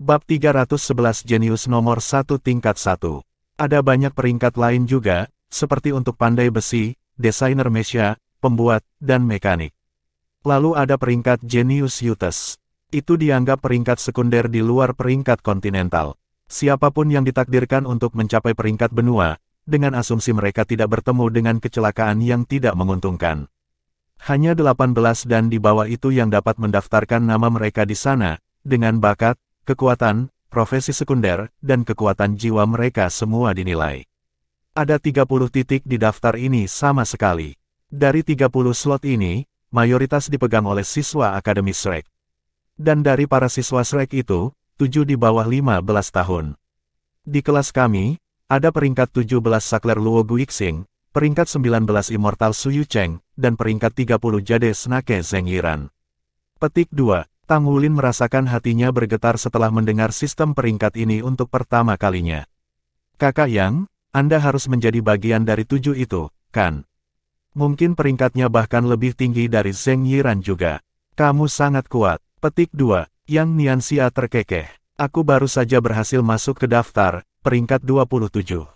Bab 311 Jenius nomor 1 tingkat 1. Ada banyak peringkat lain juga, seperti untuk pandai besi, desainer mesia, pembuat, dan mekanik. Lalu ada peringkat Jenius Utes. Itu dianggap peringkat sekunder di luar peringkat kontinental. Siapapun yang ditakdirkan untuk mencapai peringkat benua, dengan asumsi mereka tidak bertemu dengan kecelakaan yang tidak menguntungkan. Hanya 18 dan di bawah itu yang dapat mendaftarkan nama mereka di sana, dengan bakat, kekuatan, profesi sekunder, dan kekuatan jiwa mereka semua dinilai. Ada 30 titik di daftar ini sama sekali. Dari 30 slot ini, mayoritas dipegang oleh siswa Akademi Shrek. Dan dari para siswa Shrek itu, 7 di bawah 15 tahun. Di kelas kami, ada peringkat 17 Sakler Luo Guixing, peringkat 19 Immortal Suyu Cheng, dan peringkat 30 Jade Snake Zheng Yiran. Petik 2. Tang Wulin merasakan hatinya bergetar setelah mendengar sistem peringkat ini untuk pertama kalinya. Kakak Yang, Anda harus menjadi bagian dari 7 itu, kan? Mungkin peringkatnya bahkan lebih tinggi dari Zheng Yiran juga. Kamu sangat kuat. Petik 2. Yang Nianxia terkekeh. Aku baru saja berhasil masuk ke daftar, peringkat 27.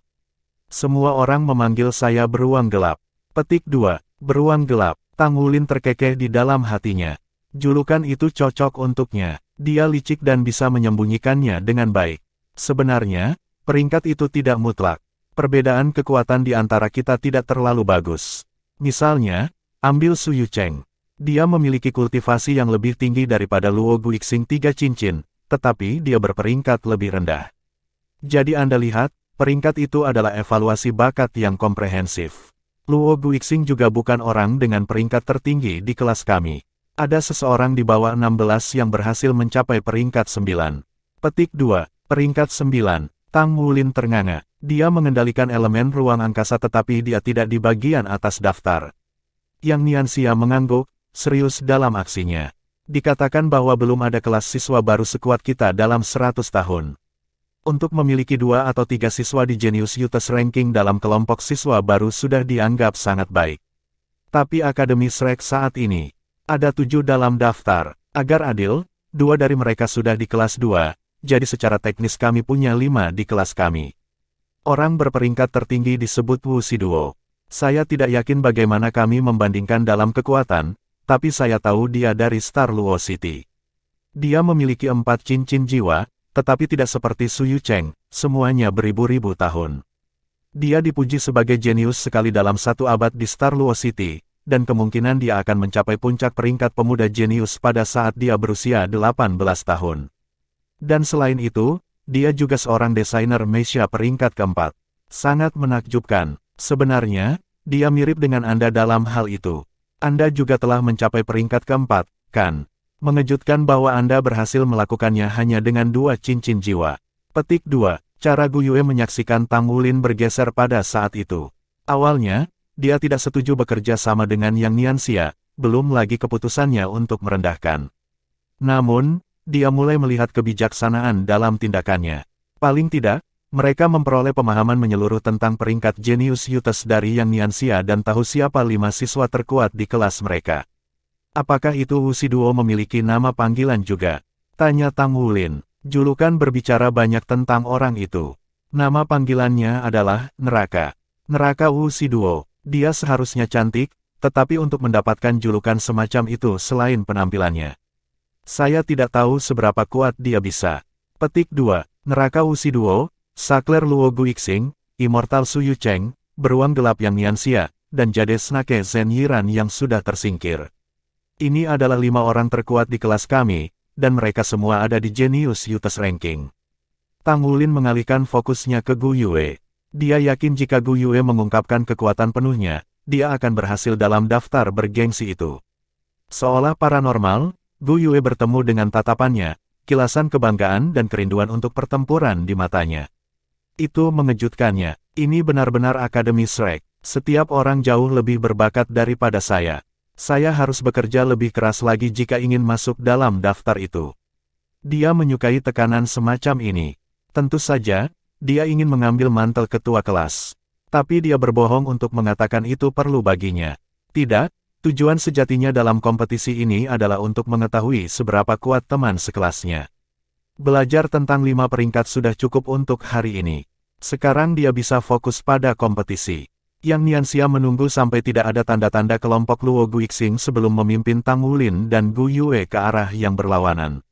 Semua orang memanggil saya beruang gelap. Petik 2. Beruang gelap. Tang Wulin terkekeh di dalam hatinya. Julukan itu cocok untuknya. Dia licik dan bisa menyembunyikannya dengan baik. Sebenarnya, peringkat itu tidak mutlak. Perbedaan kekuatan di antara kita tidak terlalu bagus. Misalnya, ambil Suyu Cheng. Dia memiliki kultivasi yang lebih tinggi daripada Luo Guixing 3 cincin, tetapi dia berperingkat lebih rendah. Jadi Anda lihat, peringkat itu adalah evaluasi bakat yang komprehensif. Luo Guixing juga bukan orang dengan peringkat tertinggi di kelas kami. Ada seseorang di bawah 16 yang berhasil mencapai peringkat 9. Petik 2. Peringkat 9. Tang Wulin ternganga. Dia mengendalikan elemen ruang angkasa tetapi dia tidak di bagian atas daftar. Yang Nianxia mengangguk, serius dalam aksinya. Dikatakan bahwa belum ada kelas siswa baru sekuat kita dalam 100 tahun. Untuk memiliki 2 atau 3 siswa di Jenius Utes ranking dalam kelompok siswa baru sudah dianggap sangat baik. Tapi Akademi Shrek saat ini, ada 7 dalam daftar. Agar adil, 2 dari mereka sudah di kelas 2, jadi secara teknis kami punya 5 di kelas kami. Orang berperingkat tertinggi disebut Wuxi Duo. Saya tidak yakin bagaimana kami membandingkan dalam kekuatan, tapi saya tahu dia dari Star Luo City. Dia memiliki 4 cincin jiwa, tetapi tidak seperti Suyu Cheng, semuanya beribu-ribu tahun. Dia dipuji sebagai jenius sekali dalam 1 abad di Star Luo City, dan kemungkinan dia akan mencapai puncak peringkat pemuda jenius pada saat dia berusia 18 tahun. Dan selain itu, dia juga seorang desainer mesia peringkat keempat. Sangat menakjubkan. Sebenarnya, dia mirip dengan Anda dalam hal itu. Anda juga telah mencapai peringkat keempat, kan? Mengejutkan bahwa Anda berhasil melakukannya hanya dengan 2 cincin jiwa. Petik 2. Cara Gu Yue menyaksikan Tang Wulin bergeser pada saat itu. Awalnya, dia tidak setuju bekerja sama dengan Yang Nianxia, belum lagi keputusannya untuk merendahkan. Namun, dia mulai melihat kebijaksanaan dalam tindakannya. Paling tidak, mereka memperoleh pemahaman menyeluruh tentang peringkat Jenius Utes dari Yang Nianxia dan tahu siapa 5 siswa terkuat di kelas mereka. Apakah itu Wuxi Duo memiliki nama panggilan juga? Tanya Tang Wulin. Julukan berbicara banyak tentang orang itu. Nama panggilannya adalah Neraka. Neraka Wuxi Duo. Dia seharusnya cantik, tetapi untuk mendapatkan julukan semacam itu selain penampilannya. Saya tidak tahu seberapa kuat dia bisa. Petik 2. Neraka Wuxi Duo, Sakler Luo Guixing, Immortal Suyu Cheng, Beruang Gelap Yang Nianxia, dan Jade Snake Zheng Yiran yang sudah tersingkir. Ini adalah 5 orang terkuat di kelas kami, dan mereka semua ada di Jenius Utes ranking. Tang Wulin mengalihkan fokusnya ke Gu Yue. Dia yakin jika Gu Yue mengungkapkan kekuatan penuhnya, dia akan berhasil dalam daftar bergengsi itu. Seolah paranormal, Gu Yue bertemu dengan tatapannya, kilasan kebanggaan dan kerinduan untuk pertempuran di matanya. Itu mengejutkannya. Ini benar-benar Akademi Shrek. Setiap orang jauh lebih berbakat daripada saya. Saya harus bekerja lebih keras lagi jika ingin masuk dalam daftar itu. Dia menyukai tekanan semacam ini. Tentu saja, dia ingin mengambil mantel ketua kelas. Tapi dia berbohong untuk mengatakan itu perlu baginya. Tidak, tujuan sejatinya dalam kompetisi ini adalah untuk mengetahui seberapa kuat teman sekelasnya. Belajar tentang 5 peringkat sudah cukup untuk hari ini. Sekarang dia bisa fokus pada kompetisi. Yang Nianxia menunggu sampai tidak ada tanda-tanda kelompok Luo Guixing sebelum memimpin Tang Wulin dan Gu Yue ke arah yang berlawanan.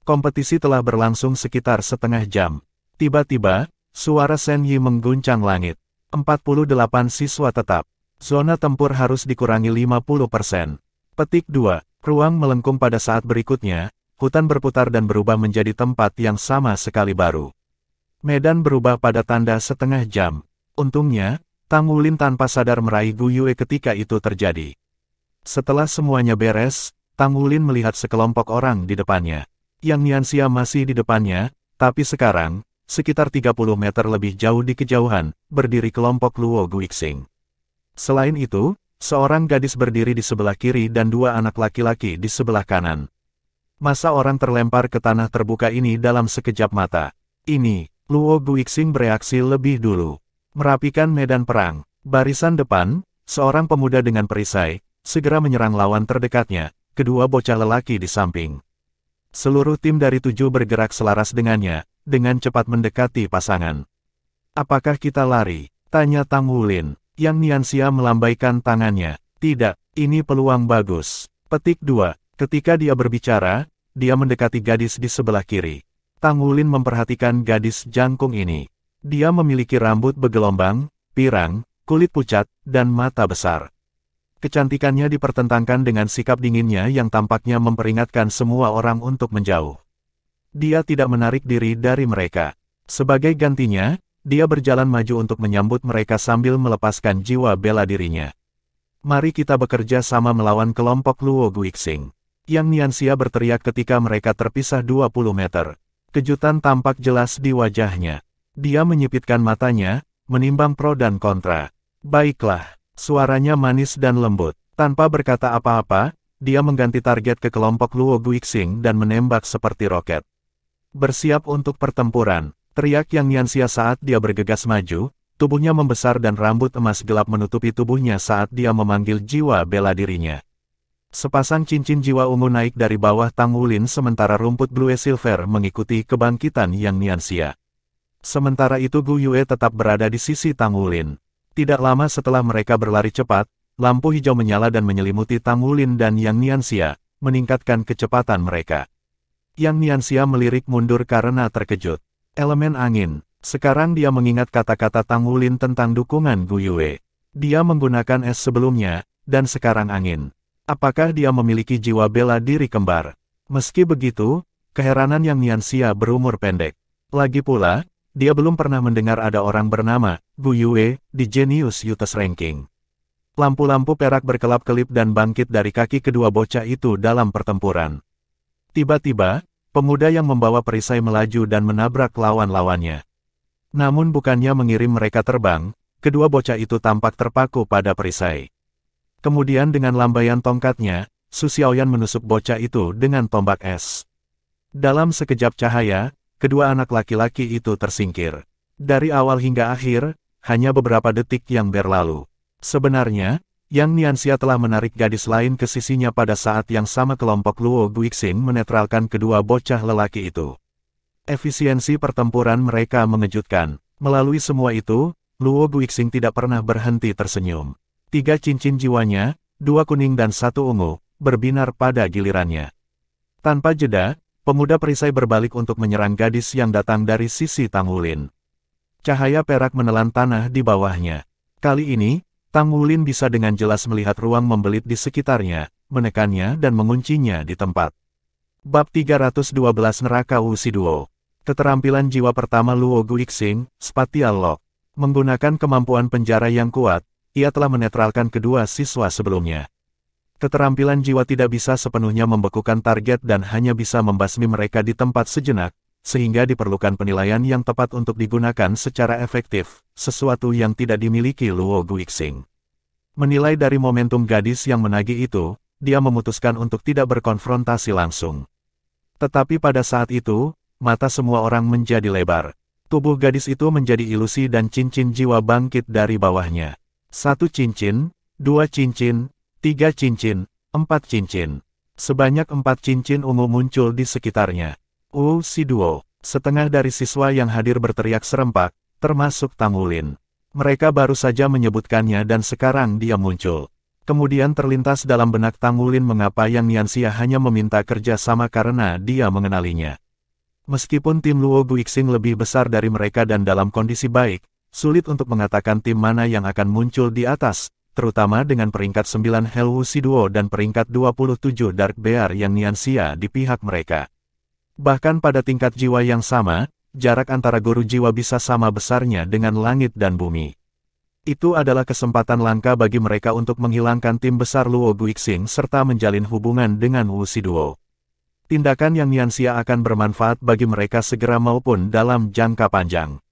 Kompetisi telah berlangsung sekitar setengah jam. Tiba-tiba, suara Shen Yi mengguncang langit. 48 siswa tetap. Zona tempur harus dikurangi 50%. Petik 2. Ruang melengkung pada saat berikutnya, hutan berputar dan berubah menjadi tempat yang sama sekali baru. Medan berubah pada tanda setengah jam. Untungnya, Tang Wulin tanpa sadar meraih Gu Yue ketika itu terjadi. Setelah semuanya beres, Tang Wulin melihat sekelompok orang di depannya. Yang Nianxia masih di depannya, tapi sekarang, sekitar 30 meter lebih jauh di kejauhan, berdiri kelompok Luo Guixing. Selain itu, seorang gadis berdiri di sebelah kiri dan 2 anak laki-laki di sebelah kanan. Masa orang terlempar ke tanah terbuka ini dalam sekejap mata. Ini, Luo Guixing bereaksi lebih dulu. Merapikan medan perang. Barisan depan, seorang pemuda dengan perisai, segera menyerang lawan terdekatnya, kedua bocah lelaki di samping. Seluruh tim dari 7 bergerak selaras dengannya, dengan cepat mendekati pasangan. "Apakah kita lari?" tanya Tang Wulin. Yang Nianxia melambaikan tangannya. "Tidak, ini peluang bagus." Petik 2. Ketika dia berbicara, dia mendekati gadis di sebelah kiri. Tang Wulin memperhatikan gadis jangkung ini. Dia memiliki rambut bergelombang, pirang, kulit pucat, dan mata besar. Kecantikannya dipertentangkan dengan sikap dinginnya yang tampaknya memperingatkan semua orang untuk menjauh. Dia tidak menarik diri dari mereka. Sebagai gantinya, dia berjalan maju untuk menyambut mereka sambil melepaskan jiwa bela dirinya. "Mari kita bekerja sama melawan kelompok Luo Guixing." Yang Nianxia berteriak ketika mereka terpisah 20 meter. Kejutan tampak jelas di wajahnya. Dia menyipitkan matanya, menimbang pro dan kontra. "Baiklah." Suaranya manis dan lembut. Tanpa berkata apa-apa, dia mengganti target ke kelompok Luo Guixing dan menembak seperti roket. "Bersiap untuk pertempuran," teriak Yang Nianxia saat dia bergegas maju, tubuhnya membesar dan rambut emas gelap menutupi tubuhnya saat dia memanggil jiwa bela dirinya. Sepasang cincin jiwa ungu naik dari bawah Tang Wulin sementara rumput Blue Silver mengikuti kebangkitan Yang Nianxia. Sementara itu Gu Yue tetap berada di sisi Tang Wulin. Tidak lama setelah mereka berlari cepat, lampu hijau menyala dan menyelimuti Tang Wulin dan Yang Nianxia, meningkatkan kecepatan mereka. Yang Nianxia melirik mundur karena terkejut. Elemen angin. Sekarang dia mengingat kata-kata Tang Wulin tentang dukungan Gu Yue. Dia menggunakan es sebelumnya, dan sekarang angin. Apakah dia memiliki jiwa bela diri kembar? Meski begitu, keheranan Yang Nianxia berumur pendek. Lagi pula, dia belum pernah mendengar ada orang bernama Gu Yue di Genius Youth Ranking. Lampu-lampu perak berkelap-kelip dan bangkit dari kaki kedua bocah itu dalam pertempuran. Tiba-tiba, pemuda yang membawa perisai melaju dan menabrak lawan-lawannya. Namun bukannya mengirim mereka terbang, kedua bocah itu tampak terpaku pada perisai. Kemudian dengan lambaian tongkatnya, Su Xiaoyan menusuk bocah itu dengan tombak es. Dalam sekejap cahaya, kedua anak laki-laki itu tersingkir. Dari awal hingga akhir, hanya beberapa detik yang berlalu. Sebenarnya, Yang Nianxia telah menarik gadis lain ke sisinya pada saat yang sama kelompok Luo Guixing menetralkan kedua bocah lelaki itu. Efisiensi pertempuran mereka mengejutkan. Melalui semua itu, Luo Guixing tidak pernah berhenti tersenyum. 3 cincin jiwanya, 2 kuning dan 1 ungu, berbinar pada gilirannya. Tanpa jeda, pemuda perisai berbalik untuk menyerang gadis yang datang dari sisi Tang Wulin. Cahaya perak menelan tanah di bawahnya. Kali ini, Tang Wulin bisa dengan jelas melihat ruang membelit di sekitarnya, menekannya dan menguncinya di tempat. Bab 312 Neraka Wuxi Duo. Keterampilan jiwa pertama Luo Guixing, Spatial Lock. Menggunakan kemampuan penjara yang kuat, ia telah menetralkan kedua siswa sebelumnya. Keterampilan jiwa tidak bisa sepenuhnya membekukan target dan hanya bisa membasmi mereka di tempat sejenak, sehingga diperlukan penilaian yang tepat untuk digunakan secara efektif, sesuatu yang tidak dimiliki Luo Guixing. Menilai dari momentum gadis yang menagih itu, dia memutuskan untuk tidak berkonfrontasi langsung. Tetapi pada saat itu, mata semua orang menjadi lebar. Tubuh gadis itu menjadi ilusi dan cincin jiwa bangkit dari bawahnya. 1 cincin, 2 cincin, 3 cincin, 4 cincin. Sebanyak 4 cincin ungu muncul di sekitarnya. Si Duo, setengah dari siswa yang hadir berteriak serempak, termasuk Tamulin. Mereka baru saja menyebutkannya dan sekarang dia muncul. Kemudian terlintas dalam benak Tamulin mengapa Yang Nianxia hanya meminta kerja sama karena dia mengenalinya. Meskipun tim Luo Guixing lebih besar dari mereka dan dalam kondisi baik, sulit untuk mengatakan tim mana yang akan muncul di atas, terutama dengan peringkat 9 Hell Si Duo dan peringkat 27 Dark Bear Yang Nianxia di pihak mereka. Bahkan pada tingkat jiwa yang sama, jarak antara guru jiwa bisa sama besarnya dengan langit dan bumi. Itu adalah kesempatan langka bagi mereka untuk menghilangkan tim besar Luo Guixing serta menjalin hubungan dengan Si Duo. Tindakan Yang Nianxia akan bermanfaat bagi mereka segera maupun dalam jangka panjang.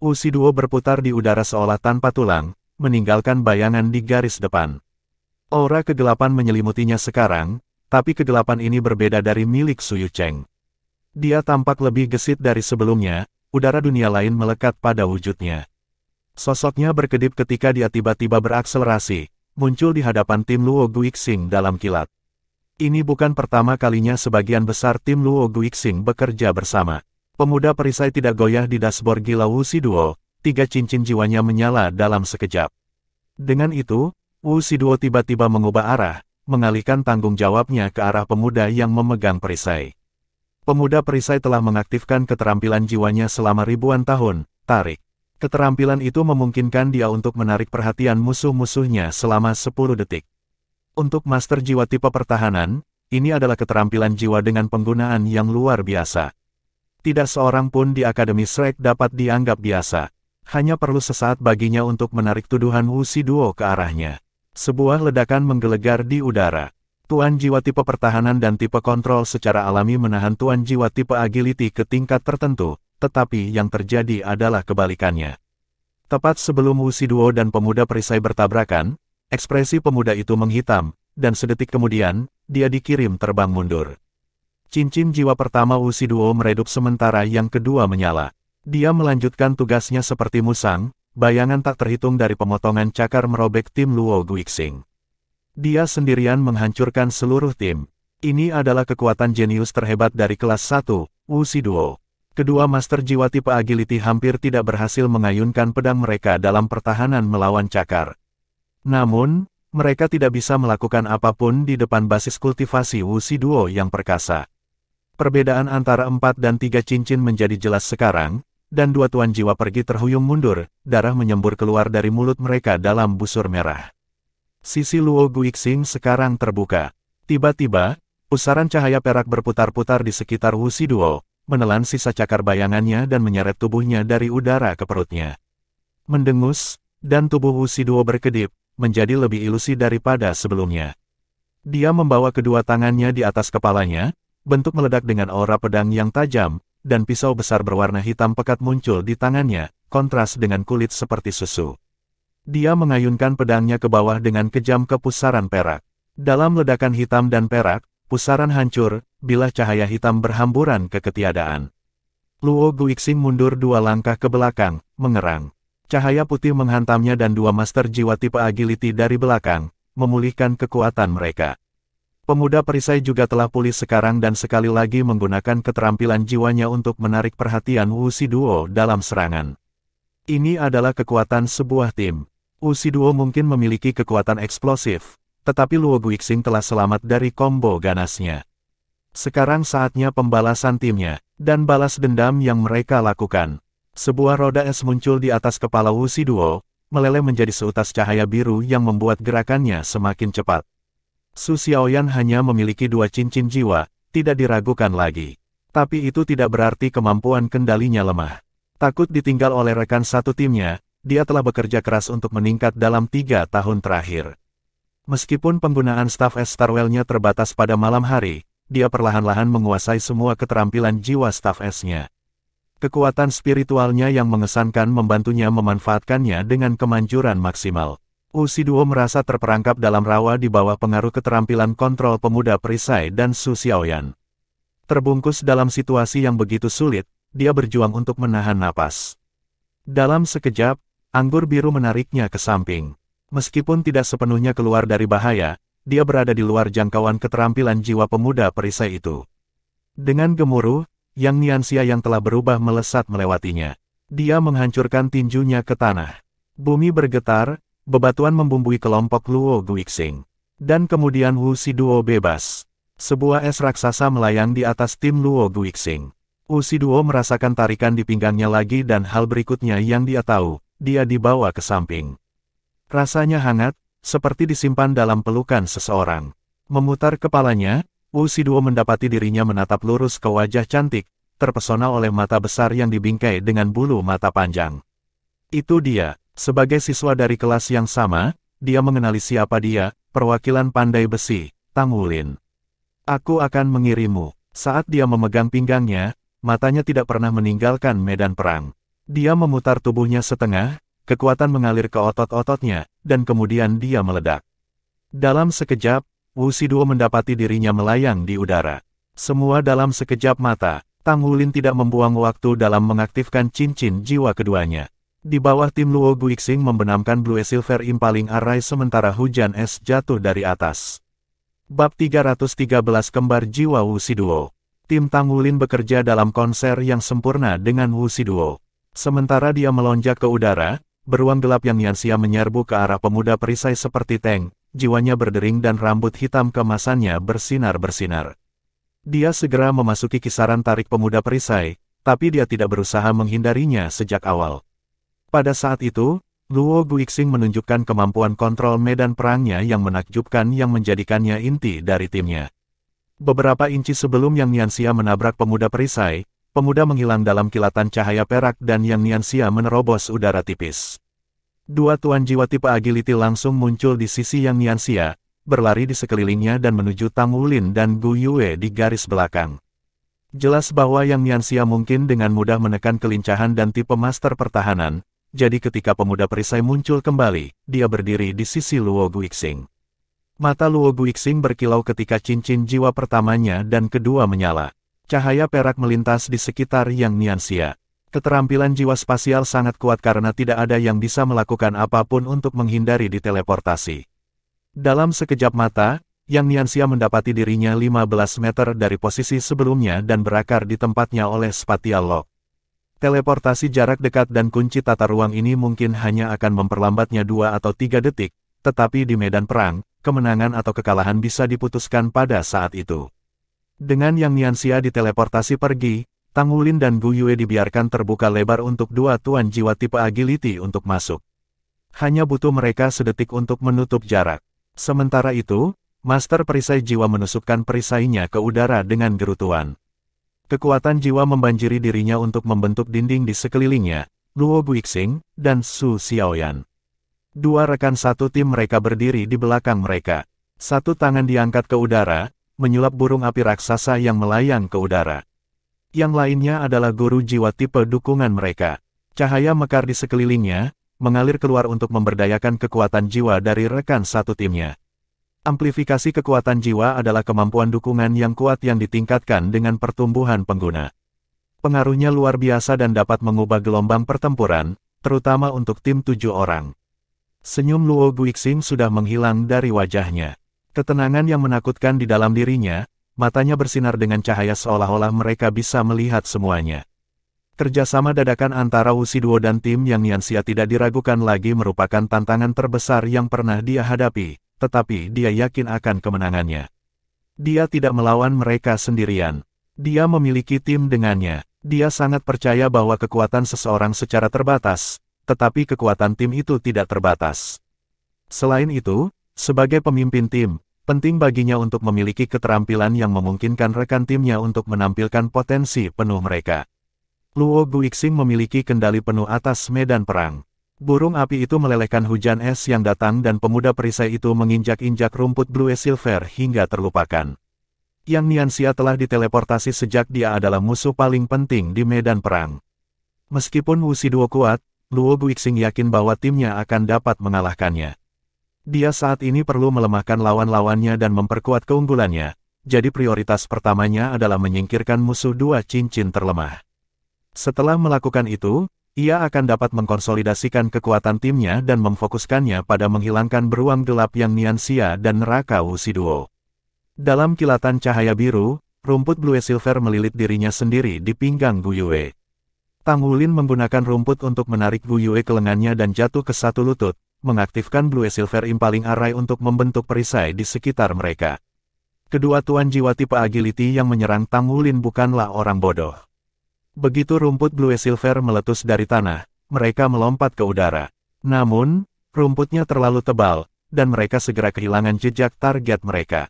Si Duo berputar di udara seolah tanpa tulang, meninggalkan bayangan di garis depan. Aura kegelapan menyelimutinya sekarang, tapi kegelapan ini berbeda dari milik Su Yucheng. Dia tampak lebih gesit dari sebelumnya, udara dunia lain melekat pada wujudnya. Sosoknya berkedip ketika dia tiba-tiba berakselerasi, muncul di hadapan tim Luo Guixing dalam kilat. Ini bukan pertama kalinya sebagian besar tim Luo Guixing bekerja bersama. Pemuda perisai tidak goyah di dashboard gila Si Duo, 3 cincin jiwanya menyala dalam sekejap. Dengan itu, Si Duo tiba-tiba mengubah arah, mengalihkan tanggung jawabnya ke arah pemuda yang memegang perisai. Pemuda perisai telah mengaktifkan keterampilan jiwanya selama ribuan tahun, tarik. Keterampilan itu memungkinkan dia untuk menarik perhatian musuh-musuhnya selama 10 detik. Untuk master jiwa tipe pertahanan, ini adalah keterampilan jiwa dengan penggunaan yang luar biasa. Tidak seorang pun di Akademi Shrek dapat dianggap biasa. Hanya perlu sesaat baginya untuk menarik tuduhan Si Duo ke arahnya. Sebuah ledakan menggelegar di udara. Tuan jiwa tipe pertahanan dan tipe kontrol secara alami menahan tuan jiwa tipe agility ke tingkat tertentu. Tetapi yang terjadi adalah kebalikannya. Tepat sebelum Si Duo dan pemuda perisai bertabrakan, ekspresi pemuda itu menghitam, dan sedetik kemudian, dia dikirim terbang mundur. Cincin jiwa pertama Si Duo meredup sementara yang kedua menyala. Dia melanjutkan tugasnya seperti musang, bayangan tak terhitung dari pemotongan cakar merobek tim Luo Guixing. Dia sendirian menghancurkan seluruh tim. Ini adalah kekuatan jenius terhebat dari kelas 1, Si Duo. Kedua master jiwa tipe agility hampir tidak berhasil mengayunkan pedang mereka dalam pertahanan melawan cakar. Namun, mereka tidak bisa melakukan apapun di depan basis kultivasi Si Duo yang perkasa. Perbedaan antara 4 dan 3 cincin menjadi jelas sekarang, dan dua tuan jiwa pergi terhuyung mundur, darah menyembur keluar dari mulut mereka dalam busur merah. Sisi Luo Guixing sekarang terbuka. Tiba-tiba, pusaran cahaya perak berputar-putar di sekitar Si Duo, menelan sisa cakar bayangannya dan menyeret tubuhnya dari udara ke perutnya. Mendengus, dan tubuh Si Duo berkedip, menjadi lebih ilusi daripada sebelumnya. Dia membawa kedua tangannya di atas kepalanya, bentuk meledak dengan aura pedang yang tajam, dan pisau besar berwarna hitam pekat muncul di tangannya, kontras dengan kulit seperti susu. Dia mengayunkan pedangnya ke bawah dengan kejam ke pusaran perak. Dalam ledakan hitam dan perak, pusaran hancur, bilah cahaya hitam berhamburan ke ketiadaan. Luo Guixing mundur 2 langkah ke belakang, mengerang. Cahaya putih menghantamnya dan dua master jiwa tipe agility dari belakang, memulihkan kekuatan mereka. Pemuda perisai juga telah pulih sekarang dan sekali lagi menggunakan keterampilan jiwanya untuk menarik perhatian Si Duo dalam serangan. Ini adalah kekuatan sebuah tim. Si Duo mungkin memiliki kekuatan eksplosif, tetapi Luo Guixing telah selamat dari combo ganasnya. Sekarang saatnya pembalasan timnya, dan balas dendam yang mereka lakukan. Sebuah roda es muncul di atas kepala Si Duo, meleleh menjadi seutas cahaya biru yang membuat gerakannya semakin cepat. Su Xiaoyan hanya memiliki 2 cincin jiwa, tidak diragukan lagi. Tapi itu tidak berarti kemampuan kendalinya lemah. Takut ditinggal oleh rekan satu timnya, dia telah bekerja keras untuk meningkat dalam 3 tahun terakhir. Meskipun penggunaan Staff Es Starwell-nya terbatas pada malam hari, dia perlahan-lahan menguasai semua keterampilan jiwa Staff Es-nya. Kekuatan spiritualnya yang mengesankan membantunya memanfaatkannya dengan kemanjuran maksimal. Si Duo merasa terperangkap dalam rawa di bawah pengaruh keterampilan kontrol pemuda perisai dan Su Xiaoyan. Terbungkus dalam situasi yang begitu sulit, dia berjuang untuk menahan napas. Dalam sekejap, anggur biru menariknya ke samping. Meskipun tidak sepenuhnya keluar dari bahaya, dia berada di luar jangkauan keterampilan jiwa pemuda perisai itu. Dengan gemuruh, Yang Nianxia yang telah berubah melesat melewatinya. Dia menghancurkan tinjunya ke tanah. Bumi bergetar, bebatuan membumbui kelompok Luo Guixing. Dan kemudian Wu Shiduo bebas. Sebuah es raksasa melayang di atas tim Luo Guixing. Wu Shiduo merasakan tarikan di pinggangnya lagi dan hal berikutnya yang dia tahu, dia dibawa ke samping. Rasanya hangat, seperti disimpan dalam pelukan seseorang. Memutar kepalanya, Wu Shiduo mendapati dirinya menatap lurus ke wajah cantik, terpesona oleh mata besar yang dibingkai dengan bulu mata panjang. Itu dia, sebagai siswa dari kelas yang sama, dia mengenali siapa dia, perwakilan pandai besi, Tang Wulin. Aku akan mengirimmu. Saat dia memegang pinggangnya, matanya tidak pernah meninggalkan medan perang. Dia memutar tubuhnya setengah, kekuatan mengalir ke otot-ototnya, dan kemudian dia meledak. Dalam sekejap, Wu Shiduo mendapati dirinya melayang di udara. Semua dalam sekejap mata, Tang Wulin tidak membuang waktu dalam mengaktifkan cincin jiwa keduanya. Di bawah tim Luo Guixing membenamkan Blue Silver Impaling Array sementara hujan es jatuh dari atas. Bab 313 Kembar Jiwa Wu Shiduo. Tim Tang Wulin bekerja dalam konser yang sempurna dengan Wu Shiduo. Sementara dia melonjak ke udara, beruang gelap yang Nianxia menyerbu ke arah pemuda perisai seperti tank, jiwanya berdering dan rambut hitam keemasannya bersinar-bersinar. Dia segera memasuki kisaran tarik pemuda perisai, tapi dia tidak berusaha menghindarinya sejak awal. Pada saat itu, Luo Guixing menunjukkan kemampuan kontrol medan perangnya yang menakjubkan yang menjadikannya inti dari timnya. Beberapa inci sebelum Yang Nianxia menabrak pemuda perisai, pemuda menghilang dalam kilatan cahaya perak dan Yang Nianxia menerobos udara tipis. Dua tuan jiwa tipe agility langsung muncul di sisi Yang Nianxia, berlari di sekelilingnya dan menuju Tang Wulin dan Gu Yue di garis belakang. Jelas bahwa Yang Nianxia mungkin dengan mudah menekan kelincahan dan tipe master pertahanan, jadi ketika pemuda perisai muncul kembali, dia berdiri di sisi Luo Guixing. Mata Luo Guixing berkilau ketika cincin jiwa pertamanya dan kedua menyala. Cahaya perak melintas di sekitar Yang Nianxia. Keterampilan jiwa spasial sangat kuat karena tidak ada yang bisa melakukan apapun untuk menghindari diteleportasi. Dalam sekejap mata, Yang Nianxia mendapati dirinya 15 meter dari posisi sebelumnya dan berakar di tempatnya oleh spatial lock. Teleportasi jarak dekat dan kunci tata ruang ini mungkin hanya akan memperlambatnya 2 atau 3 detik, tetapi di medan perang, kemenangan atau kekalahan bisa diputuskan pada saat itu. Dengan Yang Nianxia diteleportasi pergi, Tang Wulin dan Gu Yue dibiarkan terbuka lebar untuk dua tuan jiwa tipe agility untuk masuk. Hanya butuh mereka sedetik untuk menutup jarak. Sementara itu, Master Perisai Jiwa menusukkan perisainya ke udara dengan gerutuan. Kekuatan jiwa membanjiri dirinya untuk membentuk dinding di sekelilingnya, Luo Guixing, dan Su Xiaoyan. Dua rekan satu tim mereka berdiri di belakang mereka. Satu tangan diangkat ke udara, menyulap burung api raksasa yang melayang ke udara. Yang lainnya adalah guru jiwa tipe dukungan mereka. Cahaya mekar di sekelilingnya, mengalir keluar untuk memberdayakan kekuatan jiwa dari rekan satu timnya. Amplifikasi kekuatan jiwa adalah kemampuan dukungan yang kuat yang ditingkatkan dengan pertumbuhan pengguna. Pengaruhnya luar biasa dan dapat mengubah gelombang pertempuran, terutama untuk tim 7 orang. Senyum Luo Guixing sudah menghilang dari wajahnya. Ketenangan yang menakutkan di dalam dirinya, matanya bersinar dengan cahaya seolah-olah mereka bisa melihat semuanya. Kerjasama dadakan antara Wu Shiduo dan tim Yang Nianxia tidak diragukan lagi merupakan tantangan terbesar yang pernah dia hadapi, tetapi dia yakin akan kemenangannya. Dia tidak melawan mereka sendirian. Dia memiliki tim dengannya. Dia sangat percaya bahwa kekuatan seseorang secara terbatas, tetapi kekuatan tim itu tidak terbatas. Selain itu, sebagai pemimpin tim, penting baginya untuk memiliki keterampilan yang memungkinkan rekan timnya untuk menampilkan potensi penuh mereka. Luo Guixing memiliki kendali penuh atas medan perang. Burung api itu melelehkan hujan es yang datang dan pemuda perisai itu menginjak-injak rumput Blue Silver hingga terlupakan. Yang Nianxia telah diteleportasi sejak dia adalah musuh paling penting di medan perang. Meskipun Wu Shiduo kuat, Luo Guixing yakin bahwa timnya akan dapat mengalahkannya. Dia saat ini perlu melemahkan lawan-lawannya dan memperkuat keunggulannya, jadi prioritas pertamanya adalah menyingkirkan musuh dua cincin terlemah. Setelah melakukan itu, ia akan dapat mengkonsolidasikan kekuatan timnya dan memfokuskannya pada menghilangkan beruang gelap Yang Nianxia dan neraka Wu Shiduo. Dalam kilatan cahaya biru, rumput Blue Silver melilit dirinya sendiri di pinggang Gu Yue. Tang Wulin menggunakan rumput untuk menarik Gu Yue ke lengannya dan jatuh ke satu lutut, mengaktifkan Blue Silver Impaling Array untuk membentuk perisai di sekitar mereka. Kedua tuan jiwa tipe agility yang menyerang Tang Wulin bukanlah orang bodoh. Begitu rumput Blue Silver meletus dari tanah, mereka melompat ke udara. Namun, rumputnya terlalu tebal, dan mereka segera kehilangan jejak target mereka.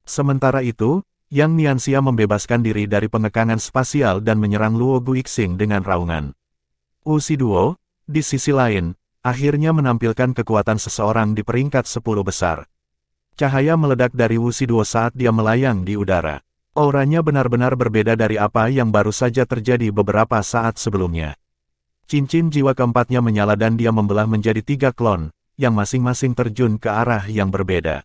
Sementara itu, Yang Nianxia membebaskan diri dari pengekangan spasial dan menyerang Luo Guixing dengan raungan. Wu Shiduo, di sisi lain, akhirnya menampilkan kekuatan seseorang di peringkat 10 besar. Cahaya meledak dari Wu Shiduo saat dia melayang di udara. Auranya benar-benar berbeda dari apa yang baru saja terjadi beberapa saat sebelumnya. Cincin jiwa keempatnya menyala dan dia membelah menjadi 3 klon, yang masing-masing terjun ke arah yang berbeda.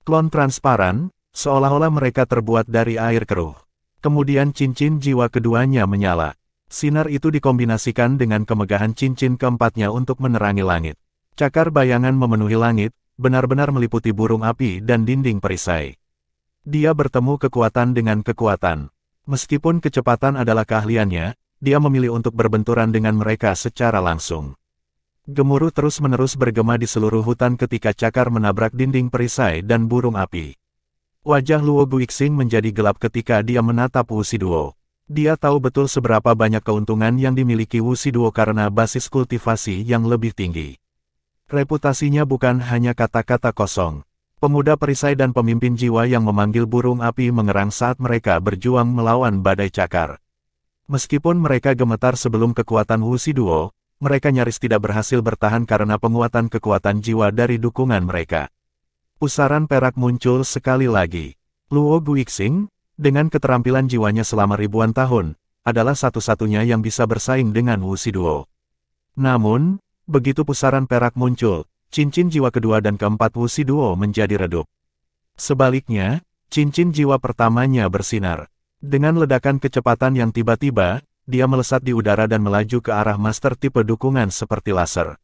Klon transparan, seolah-olah mereka terbuat dari air keruh. Kemudian cincin jiwa keduanya menyala. Sinar itu dikombinasikan dengan kemegahan cincin keempatnya untuk menerangi langit. Cakar bayangan memenuhi langit, benar-benar meliputi burung api dan dinding perisai. Dia bertemu kekuatan dengan kekuatan. Meskipun kecepatan adalah keahliannya, dia memilih untuk berbenturan dengan mereka secara langsung. Gemuruh terus-menerus bergema di seluruh hutan ketika cakar menabrak dinding perisai dan burung api. Wajah Luo Guixing menjadi gelap ketika dia menatap Wu Shiduo. Dia tahu betul seberapa banyak keuntungan yang dimiliki Wu Shiduo karena basis kultivasi yang lebih tinggi. Reputasinya bukan hanya kata-kata kosong. Pemuda perisai dan pemimpin jiwa yang memanggil burung api mengerang saat mereka berjuang melawan badai cakar. Meskipun mereka gemetar sebelum kekuatan Wu Shiduo, mereka nyaris tidak berhasil bertahan karena penguatan kekuatan jiwa dari dukungan mereka. Pusaran perak muncul sekali lagi. Luo Guixing, dengan keterampilan jiwanya selama ribuan tahun, adalah satu-satunya yang bisa bersaing dengan Wu Shiduo. Namun, begitu pusaran perak muncul, cincin jiwa kedua dan keempat Wu Shiduo menjadi redup. Sebaliknya, cincin jiwa pertamanya bersinar. Dengan ledakan kecepatan yang tiba-tiba, dia melesat di udara dan melaju ke arah master tipe dukungan seperti laser.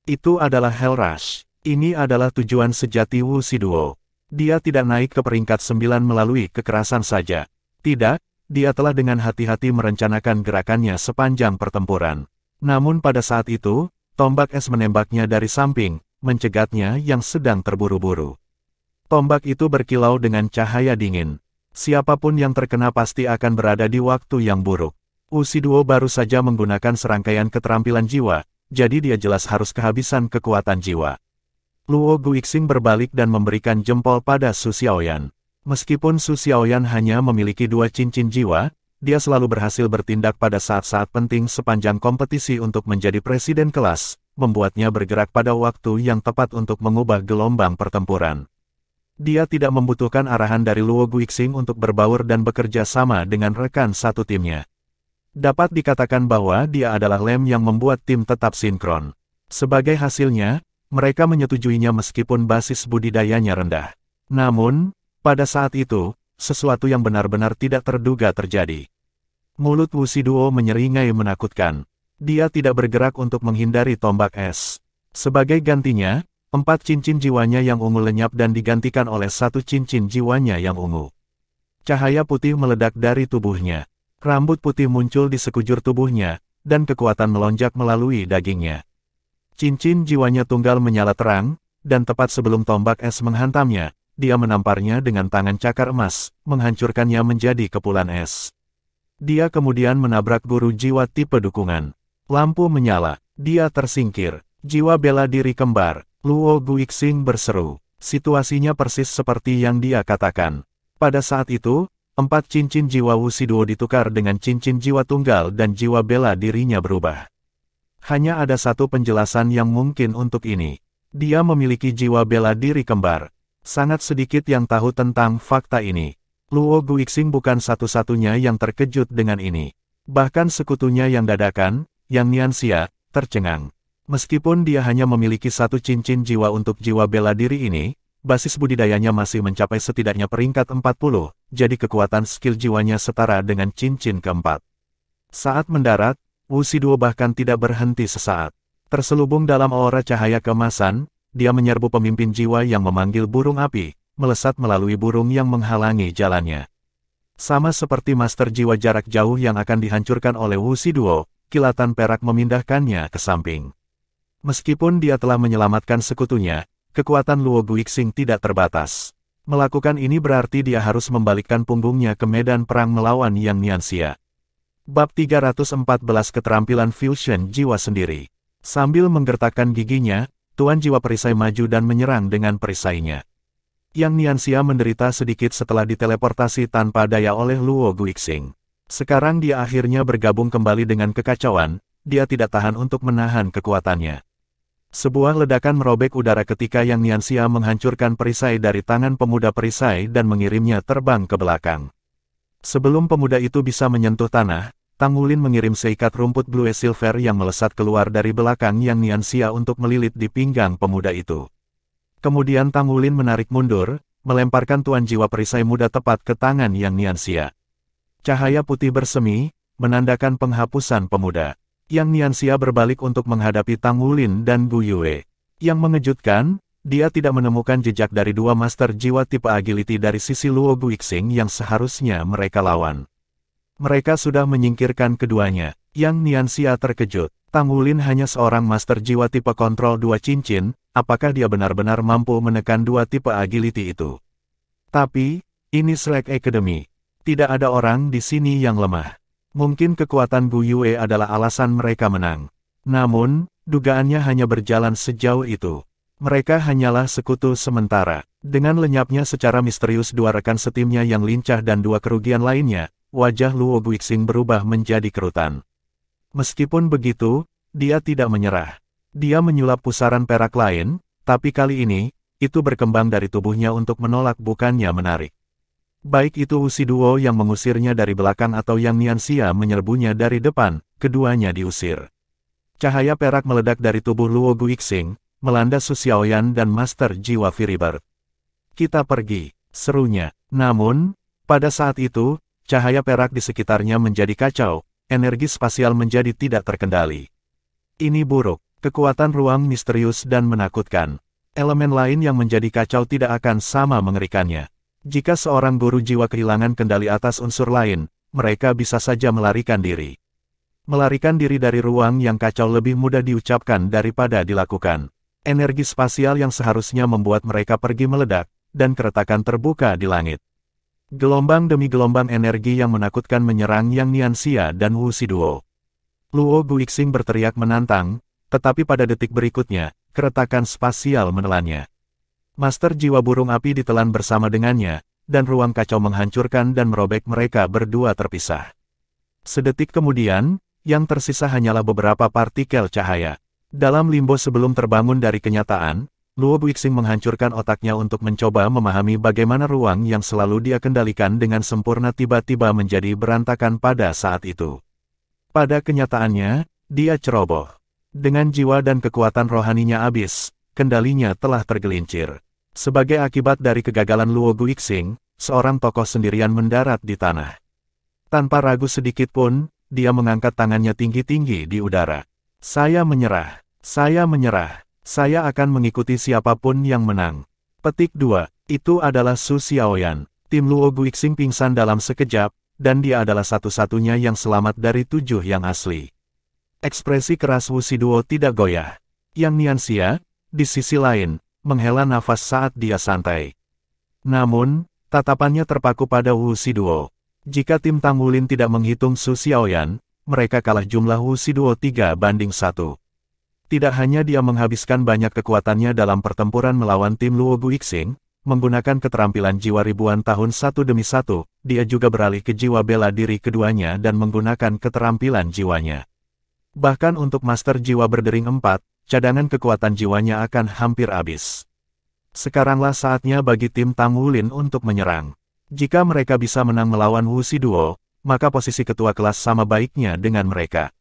Itu adalah Hell Rush. Ini adalah tujuan sejati Wu Shiduo. Dia tidak naik ke peringkat 9 melalui kekerasan saja. Tidak, dia telah dengan hati-hati merencanakan gerakannya sepanjang pertempuran. Namun pada saat itu, tombak es menembaknya dari samping, mencegatnya yang sedang terburu-buru. Tombak itu berkilau dengan cahaya dingin. Siapapun yang terkena pasti akan berada di waktu yang buruk. Wu Shiduo baru saja menggunakan serangkaian keterampilan jiwa, jadi dia jelas harus kehabisan kekuatan jiwa. Luo Guixing berbalik dan memberikan jempol pada Su Xiaoyan. Meskipun Su Xiaoyan hanya memiliki 2 cincin jiwa, dia selalu berhasil bertindak pada saat-saat penting sepanjang kompetisi untuk menjadi presiden kelas, membuatnya bergerak pada waktu yang tepat untuk mengubah gelombang pertempuran. Dia tidak membutuhkan arahan dari Luo Guixing untuk berbaur dan bekerja sama dengan rekan satu timnya. Dapat dikatakan bahwa dia adalah lem yang membuat tim tetap sinkron. Sebagai hasilnya, mereka menyetujuinya meskipun basis budidayanya rendah. Namun, pada saat itu, sesuatu yang benar-benar tidak terduga terjadi. Mulut Wu Shiduo menyeringai menakutkan. Dia tidak bergerak untuk menghindari tombak es. Sebagai gantinya, 4 cincin jiwanya yang ungu lenyap dan digantikan oleh 1 cincin jiwanya yang ungu. Cahaya putih meledak dari tubuhnya. Rambut putih muncul di sekujur tubuhnya, dan kekuatan melonjak melalui dagingnya. Cincin jiwanya tunggal menyala terang, dan tepat sebelum tombak es menghantamnya, dia menamparnya dengan tangan cakar emas, menghancurkannya menjadi kepulan es. Dia kemudian menabrak guru jiwa tipe dukungan. Lampu menyala, dia tersingkir. Jiwa bela diri kembar, Luo Guixing berseru. Situasinya persis seperti yang dia katakan. Pada saat itu, 4 cincin jiwa Wu Shiduo ditukar dengan cincin jiwa tunggal dan jiwa bela dirinya berubah. Hanya ada satu penjelasan yang mungkin untuk ini. Dia memiliki jiwa bela diri kembar. Sangat sedikit yang tahu tentang fakta ini. Luo Guixing bukan satu-satunya yang terkejut dengan ini. Bahkan sekutunya yang dadakan, Yang Nianxia, tercengang. Meskipun dia hanya memiliki 1 cincin jiwa untuk jiwa bela diri ini, basis budidayanya masih mencapai setidaknya peringkat 40, jadi kekuatan skill jiwanya setara dengan cincin keempat. Saat mendarat, Wu Shiduo bahkan tidak berhenti sesaat. Terselubung dalam aura cahaya keemasan, dia menyerbu pemimpin jiwa yang memanggil burung api, melesat melalui burung yang menghalangi jalannya. Sama seperti master jiwa jarak jauh yang akan dihancurkan oleh Wuxi Duo, kilatan perak memindahkannya ke samping. Meskipun dia telah menyelamatkan sekutunya, kekuatan Luo Guixing tidak terbatas. Melakukan ini berarti dia harus membalikkan punggungnya ke medan perang melawan Yang Nianxia. Bab 314 Keterampilan Fusion Jiwa Sendiri. Sambil menggertakkan giginya, Tuan Jiwa Perisai maju dan menyerang dengan perisainya. Yang Nianxia menderita sedikit setelah diteleportasi tanpa daya oleh Luo Guixing. Sekarang dia akhirnya bergabung kembali dengan kekacauan, dia tidak tahan untuk menahan kekuatannya. Sebuah ledakan merobek udara ketika Yang Nianxia menghancurkan perisai dari tangan pemuda perisai dan mengirimnya terbang ke belakang. Sebelum pemuda itu bisa menyentuh tanah, Tang Wulin mengirim seikat rumput blue silver yang melesat keluar dari belakang Yang Nianxia untuk melilit di pinggang pemuda itu. Kemudian Tang Wulin menarik mundur, melemparkan Tuan Jiwa Perisai muda tepat ke tangan Yang Nianxia. Cahaya putih bersemi, menandakan penghapusan pemuda. Yang Nianxia berbalik untuk menghadapi Tang Wulin dan Gu Yue. Yang mengejutkan, dia tidak menemukan jejak dari dua master jiwa tipe agility dari sisi Luo Guixing yang seharusnya mereka lawan. Mereka sudah menyingkirkan keduanya. Yang Nianxia terkejut. Tang Wulin hanya seorang master jiwa tipe kontrol dua cincin, apakah dia benar-benar mampu menekan dua tipe agility itu? Tapi, ini Slack Academy. Tidak ada orang di sini yang lemah. Mungkin kekuatan Gu Yue adalah alasan mereka menang. Namun, dugaannya hanya berjalan sejauh itu. Mereka hanyalah sekutu sementara. Dengan lenyapnya secara misterius dua rekan setimnya yang lincah dan dua kerugian lainnya, wajah Luo Guixing berubah menjadi kerutan. Meskipun begitu, dia tidak menyerah. Dia menyulap pusaran perak lain, tapi kali ini, itu berkembang dari tubuhnya untuk menolak bukannya menarik. Baik itu Wuxi Duo yang mengusirnya dari belakang atau Yang Nianxia menyerbunya dari depan, keduanya diusir. Cahaya perak meledak dari tubuh Luo Guixing, melanda Su Xiaoyan dan Master Jiwa Firibird. Kita pergi, serunya. Namun, pada saat itu, cahaya perak di sekitarnya menjadi kacau, energi spasial menjadi tidak terkendali. Ini buruk, kekuatan ruang misterius dan menakutkan. Elemen lain yang menjadi kacau tidak akan sama mengerikannya. Jika seorang guru jiwa kehilangan kendali atas unsur lain, mereka bisa saja melarikan diri. Melarikan diri dari ruang yang kacau lebih mudah diucapkan daripada dilakukan. Energi spasial yang seharusnya membuat mereka pergi meledak, dan keretakan terbuka di langit. Gelombang demi gelombang energi yang menakutkan menyerang Yang Nianxia dan Wuxi Duo. Luo Guixing berteriak menantang, tetapi pada detik berikutnya, keretakan spasial menelannya. Master Jiwa Burung Api ditelan bersama dengannya, dan ruang kacau menghancurkan dan merobek mereka berdua terpisah. Sedetik kemudian, yang tersisa hanyalah beberapa partikel cahaya. Dalam limbo sebelum terbangun dari kenyataan, Luo Guixing menghancurkan otaknya untuk mencoba memahami bagaimana ruang yang selalu dia kendalikan dengan sempurna tiba-tiba menjadi berantakan pada saat itu. Pada kenyataannya, dia ceroboh. Dengan jiwa dan kekuatan rohaninya habis, kendalinya telah tergelincir. Sebagai akibat dari kegagalan Luo Guixing, seorang tokoh sendirian mendarat di tanah. Tanpa ragu sedikit pun, dia mengangkat tangannya tinggi-tinggi di udara. Saya menyerah. Saya menyerah. Saya akan mengikuti siapapun yang menang. Petik 2. Itu adalah Su Xiaoyan. Tim Luo Guixing pingsan dalam sekejap, dan dia adalah satu-satunya yang selamat dari 7 yang asli. Ekspresi keras Wuxi Duo tidak goyah. Yang Nianxia, di sisi lain, menghela nafas saat dia santai. Namun, tatapannya terpaku pada Wuxi Duo. Jika tim Tang Wulin tidak menghitung Su Xiaoyan, mereka kalah jumlah Wuxi Duo 3-1. Tidak hanya dia menghabiskan banyak kekuatannya dalam pertempuran melawan tim Luo Guixing, menggunakan keterampilan jiwa ribuan tahun satu demi satu, dia juga beralih ke jiwa bela diri keduanya dan menggunakan keterampilan jiwanya. Bahkan untuk Master Jiwa Berdering 4, cadangan kekuatan jiwanya akan hampir habis. Sekaranglah saatnya bagi tim Tang Wulin untuk menyerang. Jika mereka bisa menang melawan Wuxi Duo, maka posisi ketua kelas sama baiknya dengan mereka.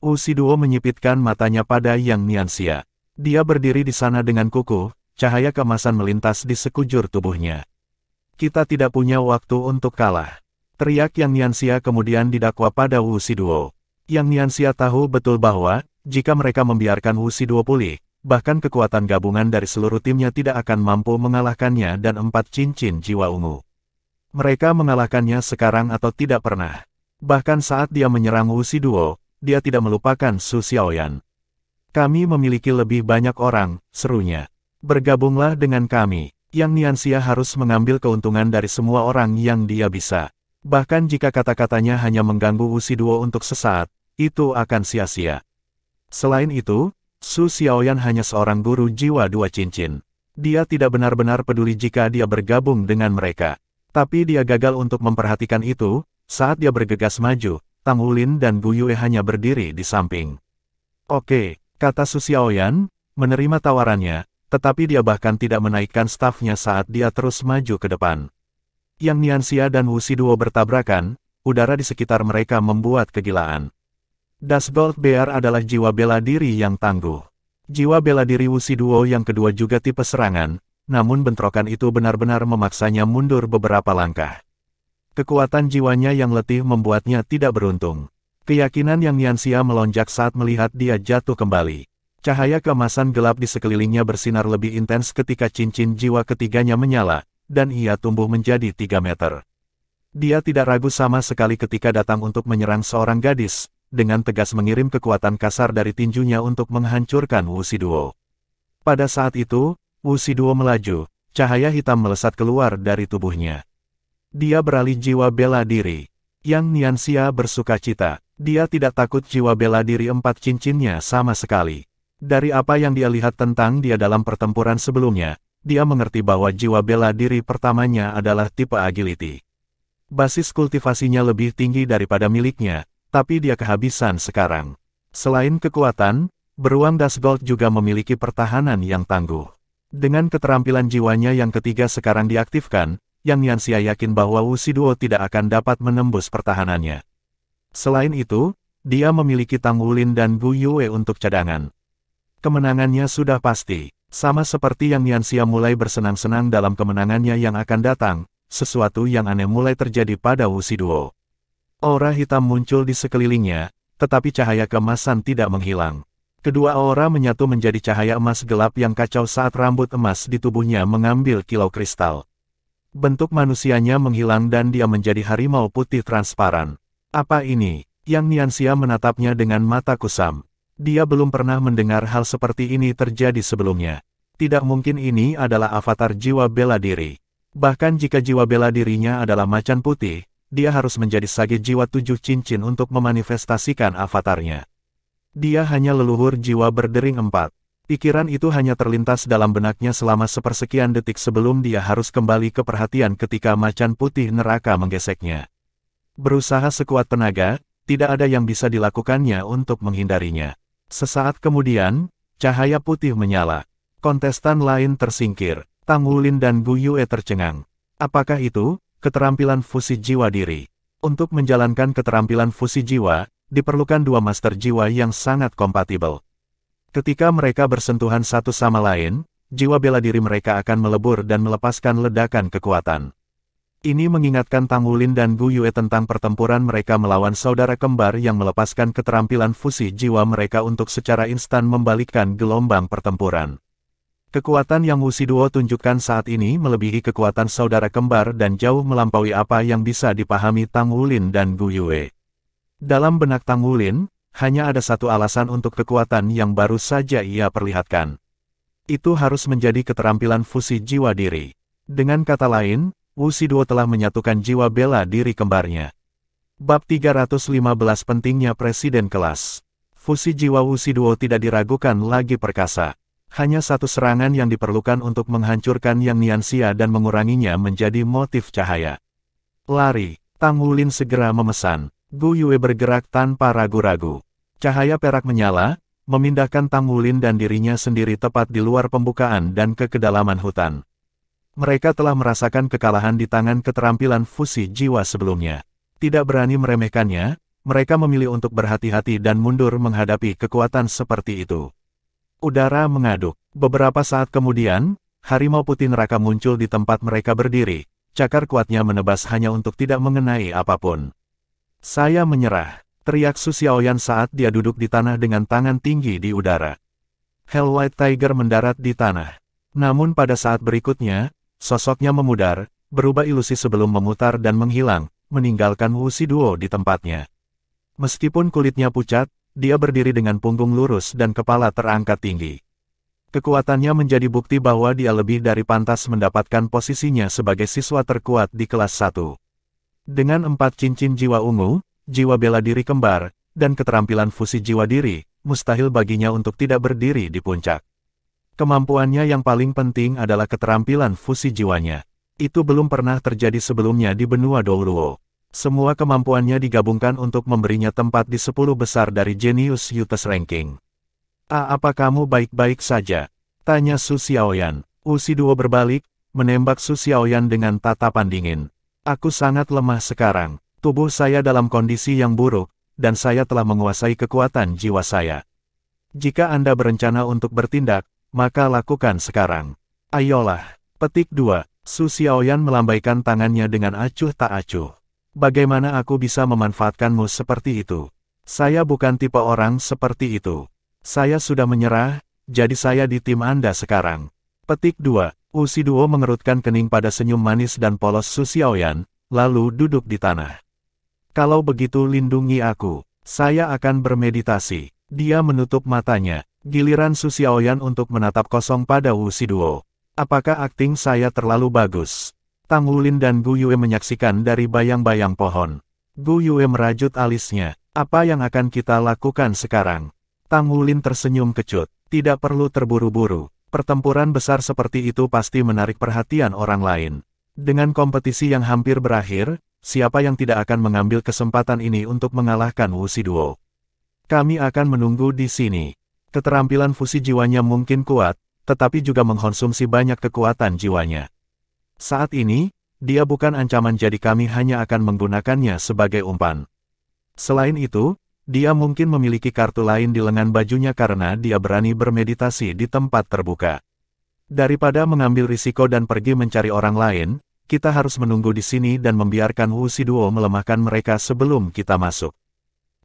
Wuxi Duo menyipitkan matanya pada Yang Nianxia. Dia berdiri di sana dengan kukuh, cahaya keemasan melintas di sekujur tubuhnya. Kita tidak punya waktu untuk kalah. Teriak Yang Nianxia kemudian didakwa pada Wuxi Duo. Yang Nianxia tahu betul bahwa, jika mereka membiarkan Wuxi Duo pulih, bahkan kekuatan gabungan dari seluruh timnya tidak akan mampu mengalahkannya dan 4 cincin jiwa ungu. Mereka mengalahkannya sekarang atau tidak pernah. Bahkan saat dia menyerang Wuxi Duo, dia tidak melupakan Su Xiaoyan. Kami memiliki lebih banyak orang, serunya. Bergabunglah dengan kami. Yang Nianxia harus mengambil keuntungan dari semua orang yang dia bisa. Bahkan jika kata-katanya hanya mengganggu Wuxi Duo untuk sesaat, itu akan sia-sia. Selain itu, Su Xiaoyan hanya seorang guru jiwa dua cincin. Dia tidak benar-benar peduli jika dia bergabung dengan mereka. Tapi dia gagal untuk memperhatikan itu, saat dia bergegas maju, Tang Wulin dan Gu Yue hanya berdiri di samping. Oke, kata Su Xiaoyan, menerima tawarannya, tetapi dia bahkan tidak menaikkan stafnya saat dia terus maju ke depan. Yang Nianxia dan Wuxi Duo bertabrakan, udara di sekitar mereka membuat kegilaan. Das Gold Bear adalah jiwa bela diri yang tangguh. Jiwa bela diri Wuxi Duo yang kedua juga tipe serangan, namun bentrokan itu benar-benar memaksanya mundur beberapa langkah. Kekuatan jiwanya yang letih membuatnya tidak beruntung. Keyakinan yang Nianxia melonjak saat melihat dia jatuh kembali. Cahaya keemasan gelap di sekelilingnya bersinar lebih intens ketika cincin jiwa ketiganya menyala, dan ia tumbuh menjadi 3 meter. Dia tidak ragu sama sekali ketika datang untuk menyerang seorang gadis, dengan tegas mengirim kekuatan kasar dari tinjunya untuk menghancurkan Wuxi Duo. Pada saat itu, Wuxi Duo melaju, cahaya hitam melesat keluar dari tubuhnya. Dia beralih jiwa bela diri. Yang Nianxia bersukacita, dia tidak takut jiwa bela diri 4 cincinnya sama sekali. Dari apa yang dia lihat tentang dia dalam pertempuran sebelumnya, dia mengerti bahwa jiwa bela diri pertamanya adalah tipe agility. Basis kultivasinya lebih tinggi daripada miliknya, tapi dia kehabisan sekarang. Selain kekuatan, beruang Das Gold juga memiliki pertahanan yang tangguh. Dengan keterampilan jiwanya yang ketiga sekarang diaktifkan, Yang Nianxia yakin bahwa Wuxi Duo tidak akan dapat menembus pertahanannya. Selain itu, dia memiliki Tang Wulin dan Gu Yue untuk cadangan. Kemenangannya sudah pasti. Sama seperti yang Nianxia mulai bersenang-senang dalam kemenangannya yang akan datang, sesuatu yang aneh mulai terjadi pada Wuxi Duo. Aura hitam muncul di sekelilingnya, tetapi cahaya keemasan tidak menghilang. Kedua aura menyatu menjadi cahaya emas gelap yang kacau saat rambut emas di tubuhnya mengambil kilau kristal. Bentuk manusianya menghilang dan dia menjadi harimau putih transparan. Apa ini? Yang Nianxia menatapnya dengan mata kusam. Dia belum pernah mendengar hal seperti ini terjadi sebelumnya. Tidak mungkin ini adalah avatar jiwa bela diri. Bahkan jika jiwa bela dirinya adalah macan putih, dia harus menjadi sage jiwa 7 cincin untuk memanifestasikan avatarnya. Dia hanya leluhur jiwa berdering 4. Pikiran itu hanya terlintas dalam benaknya selama sepersekian detik sebelum dia harus kembali ke perhatian ketika macan putih neraka menggeseknya. Berusaha sekuat tenaga, tidak ada yang bisa dilakukannya untuk menghindarinya. Sesaat kemudian, cahaya putih menyala. Kontestan lain tersingkir. Tang Wulin dan Gu Yue tercengang. Apakah itu? Keterampilan fusi jiwa diri. Untuk menjalankan keterampilan fusi jiwa, diperlukan 2 master jiwa yang sangat kompatibel. Ketika mereka bersentuhan satu sama lain, jiwa bela diri mereka akan melebur dan melepaskan ledakan kekuatan. Ini mengingatkan Tang Wulin dan Gu Yue tentang pertempuran mereka melawan saudara kembar yang melepaskan keterampilan fusi jiwa mereka untuk secara instan membalikkan gelombang pertempuran. Kekuatan yang Wuxi Duo tunjukkan saat ini melebihi kekuatan saudara kembar dan jauh melampaui apa yang bisa dipahami Tang Wulin dan Gu Yue. Dalam benak Tang Wulin, hanya ada satu alasan untuk kekuatan yang baru saja ia perlihatkan. Itu harus menjadi keterampilan fusi jiwa diri. Dengan kata lain, Wuxi Duo telah menyatukan jiwa bela diri kembarnya. Bab 315 pentingnya presiden kelas. Fusi jiwa Wuxi Duo tidak diragukan lagi perkasa. Hanya satu serangan yang diperlukan untuk menghancurkan Yang Nianxia dan menguranginya menjadi motif cahaya. Lari, Tang Wulin segera memesan. Gu Yue bergerak tanpa ragu-ragu. Cahaya perak menyala, memindahkan Tang Wulin dan dirinya sendiri tepat di luar pembukaan dan ke kedalaman hutan. Mereka telah merasakan kekalahan di tangan keterampilan fusi jiwa sebelumnya. Tidak berani meremehkannya, mereka memilih untuk berhati-hati dan mundur menghadapi kekuatan seperti itu. Udara mengaduk. Beberapa saat kemudian, harimau putih neraka muncul di tempat mereka berdiri. Cakar kuatnya menebas hanya untuk tidak mengenai apapun. Saya menyerah, teriak Su Xiaoyan saat dia duduk di tanah dengan tangan tinggi di udara. Hell White Tiger mendarat di tanah. Namun pada saat berikutnya, sosoknya memudar, berubah ilusi sebelum memutar dan menghilang, meninggalkan Wu Shiduo di tempatnya. Meskipun kulitnya pucat, dia berdiri dengan punggung lurus dan kepala terangkat tinggi. Kekuatannya menjadi bukti bahwa dia lebih dari pantas mendapatkan posisinya sebagai siswa terkuat di kelas 1. Dengan 4 cincin jiwa ungu, jiwa bela diri kembar, dan keterampilan fusi jiwa diri, mustahil baginya untuk tidak berdiri di puncak. Kemampuannya yang paling penting adalah keterampilan fusi jiwanya. Itu belum pernah terjadi sebelumnya di benua Douruo. Semua kemampuannya digabungkan untuk memberinya tempat di 10 besar dari Genius Youth Ranking. Apa kamu baik-baik saja? Tanya Su Xiaoyan. Wu Shiduo berbalik, menembak Su Xiaoyan dengan tatapan dingin. Aku sangat lemah sekarang. Tubuh saya dalam kondisi yang buruk, dan saya telah menguasai kekuatan jiwa saya. Jika Anda berencana untuk bertindak, maka lakukan sekarang. Ayolah. Petik 2. Su Xiaoyan melambaikan tangannya dengan acuh tak acuh. Bagaimana aku bisa memanfaatkanmu seperti itu? Saya bukan tipe orang seperti itu. Saya sudah menyerah, jadi saya di tim Anda sekarang. Petik 2. Wu Shiduo mengerutkan kening pada senyum manis dan polos Su Xiaoyan, lalu duduk di tanah. Kalau begitu lindungi aku. Saya akan bermeditasi. Dia menutup matanya. Giliran Su Xiaoyan untuk menatap kosong pada Wu Shiduo. Apakah akting saya terlalu bagus? Tang Wulin dan Gu Yue menyaksikan dari bayang-bayang pohon. Gu Yue merajut alisnya. Apa yang akan kita lakukan sekarang? Tang Wulin tersenyum kecut. Tidak perlu terburu-buru. Pertempuran besar seperti itu pasti menarik perhatian orang lain. Dengan kompetisi yang hampir berakhir, siapa yang tidak akan mengambil kesempatan ini untuk mengalahkan Wu Shiduo? Kami akan menunggu di sini. Keterampilan fusi jiwanya mungkin kuat, tetapi juga mengkonsumsi banyak kekuatan jiwanya. Saat ini, dia bukan ancaman jadi kami hanya akan menggunakannya sebagai umpan. Selain itu, dia mungkin memiliki kartu lain di lengan bajunya karena dia berani bermeditasi di tempat terbuka. Daripada mengambil risiko dan pergi mencari orang lain, kita harus menunggu di sini dan membiarkan Wu Shiduo melemahkan mereka sebelum kita masuk.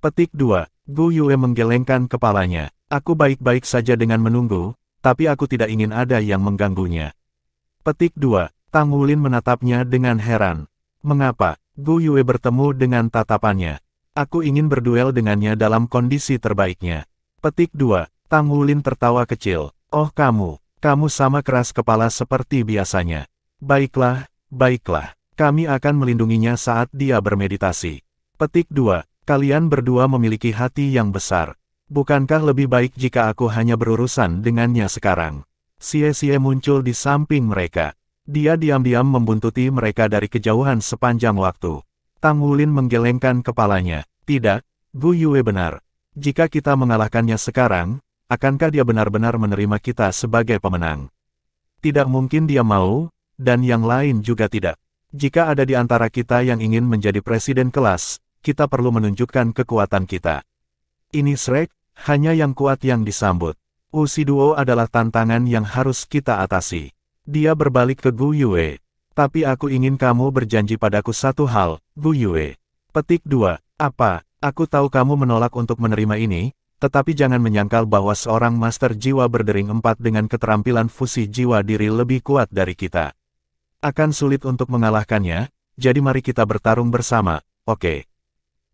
Petik 2. Gu Yue menggelengkan kepalanya. Aku baik-baik saja dengan menunggu, tapi aku tidak ingin ada yang mengganggunya. Petik 2. Tang Wulin menatapnya dengan heran. Mengapa? Gu Yue bertemu dengan tatapannya. Aku ingin berduel dengannya dalam kondisi terbaiknya. Petik 2. Tang Wulin tertawa kecil. Oh kamu sama keras kepala seperti biasanya. Baiklah, baiklah. Kami akan melindunginya saat dia bermeditasi. Petik 2. Kalian berdua memiliki hati yang besar. Bukankah lebih baik jika aku hanya berurusan dengannya sekarang? Xie muncul di samping mereka. Dia diam-diam membuntuti mereka dari kejauhan sepanjang waktu. Tang Wulin menggelengkan kepalanya. Tidak, Gu Yue benar. Jika kita mengalahkannya sekarang, akankah dia benar-benar menerima kita sebagai pemenang? Tidak mungkin dia mau, dan yang lain juga tidak. Jika ada di antara kita yang ingin menjadi presiden kelas, kita perlu menunjukkan kekuatan kita. Ini Shrek, hanya yang kuat yang disambut. Wu Shiduo adalah tantangan yang harus kita atasi. Dia berbalik ke Gu Yue. Tapi aku ingin kamu berjanji padaku satu hal, Gu Yue. Petik 2. Apa? Aku tahu kamu menolak untuk menerima ini, tetapi jangan menyangkal bahwa seorang master jiwa berdering 4 dengan keterampilan fusi jiwa diri lebih kuat dari kita. Akan sulit untuk mengalahkannya, jadi mari kita bertarung bersama, oke?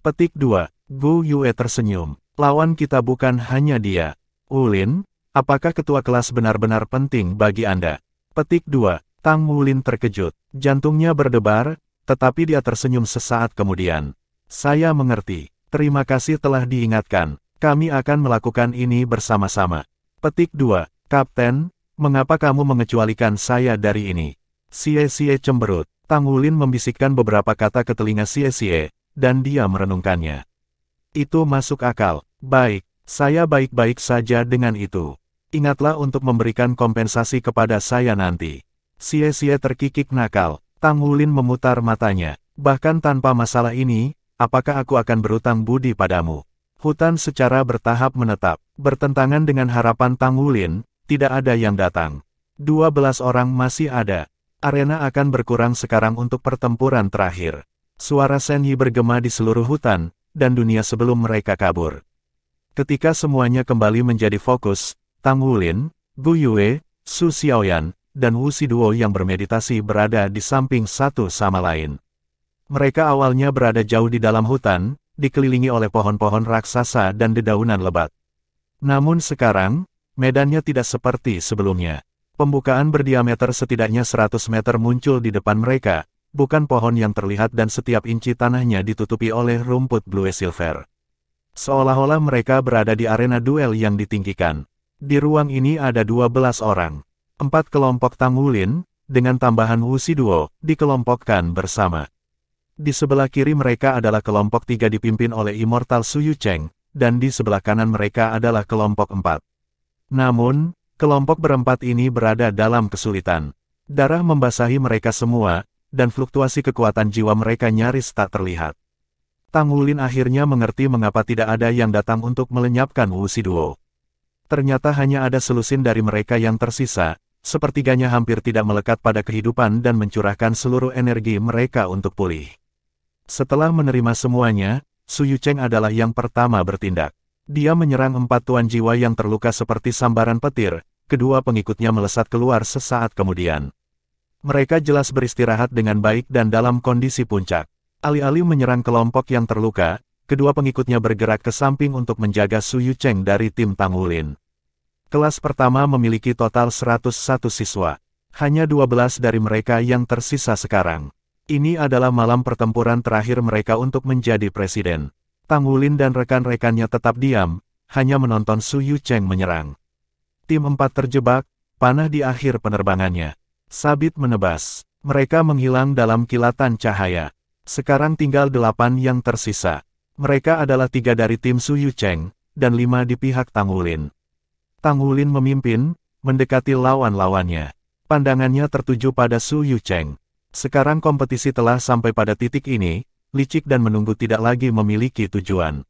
Petik 2. Gu Yue tersenyum. Lawan kita bukan hanya dia. Wulin, apakah ketua kelas benar-benar penting bagi Anda? Petik 2. Tang Wulin terkejut. Jantungnya berdebar, tetapi dia tersenyum sesaat kemudian. Saya mengerti. Terima kasih telah diingatkan. Kami akan melakukan ini bersama-sama. Petik 2. Kapten, mengapa kamu mengecualikan saya dari ini? Xie cemberut. Tang Wulin membisikkan beberapa kata ke telinga Xie, dan dia merenungkannya. Itu masuk akal. Baik, saya baik-baik saja dengan itu. Ingatlah untuk memberikan kompensasi kepada saya nanti. Xie terkikik nakal. Tang Wulin memutar matanya. Bahkan tanpa masalah ini, apakah aku akan berutang budi padamu? Hutan secara bertahap menetap. Bertentangan dengan harapan Tang Wulin, tidak ada yang datang. 12 orang masih ada. Arena akan berkurang sekarang untuk pertempuran terakhir. Suara Shen Yi bergema di seluruh hutan, dan dunia sebelum mereka kabur. Ketika semuanya kembali menjadi fokus, Tang Wulin, Gu Yue, Su Xiaoyan, dan Wuxi Duo yang bermeditasi berada di samping satu sama lain. Mereka awalnya berada jauh di dalam hutan, dikelilingi oleh pohon-pohon raksasa dan dedaunan lebat. Namun sekarang, medannya tidak seperti sebelumnya. Pembukaan berdiameter setidaknya 100 meter muncul di depan mereka, bukan pohon yang terlihat dan setiap inci tanahnya ditutupi oleh rumput blue silver. Seolah-olah mereka berada di arena duel yang ditinggikan. Di ruang ini ada 12 orang. 4 kelompok Tangulin, dengan tambahan Wuxi Duo, dikelompokkan bersama. Di sebelah kiri mereka adalah kelompok 3 dipimpin oleh Immortal Su Yucheng, dan di sebelah kanan mereka adalah kelompok 4. Namun, kelompok berempat ini berada dalam kesulitan. Darah membasahi mereka semua, dan fluktuasi kekuatan jiwa mereka nyaris tak terlihat. Tangulin akhirnya mengerti mengapa tidak ada yang datang untuk melenyapkan Wuxi Duo. Ternyata hanya ada selusin dari mereka yang tersisa, sepertiganya hampir tidak melekat pada kehidupan dan mencurahkan seluruh energi mereka untuk pulih. Setelah menerima semuanya, Su Yucheng adalah yang pertama bertindak. Dia menyerang 4 tuan jiwa yang terluka seperti sambaran petir, kedua pengikutnya melesat keluar sesaat kemudian. Mereka jelas beristirahat dengan baik dan dalam kondisi puncak. Alih-alih menyerang kelompok yang terluka, kedua pengikutnya bergerak ke samping untuk menjaga Su Yucheng dari tim Tangulin. Kelas pertama memiliki total 101 siswa. Hanya 12 dari mereka yang tersisa sekarang. Ini adalah malam pertempuran terakhir mereka untuk menjadi presiden. Tangulin dan rekan-rekannya tetap diam, hanya menonton Su Yucheng menyerang. Tim 4 terjebak, panah di akhir penerbangannya. Sabit menebas. Mereka menghilang dalam kilatan cahaya. Sekarang tinggal 8 yang tersisa. Mereka adalah 3 dari tim Su Yucheng, dan 5 di pihak Tangulin. Tangulin memimpin, mendekati lawan-lawannya. Pandangannya tertuju pada Su Yucheng. Sekarang kompetisi telah sampai pada titik ini, licik dan menunggu tidak lagi memiliki tujuan.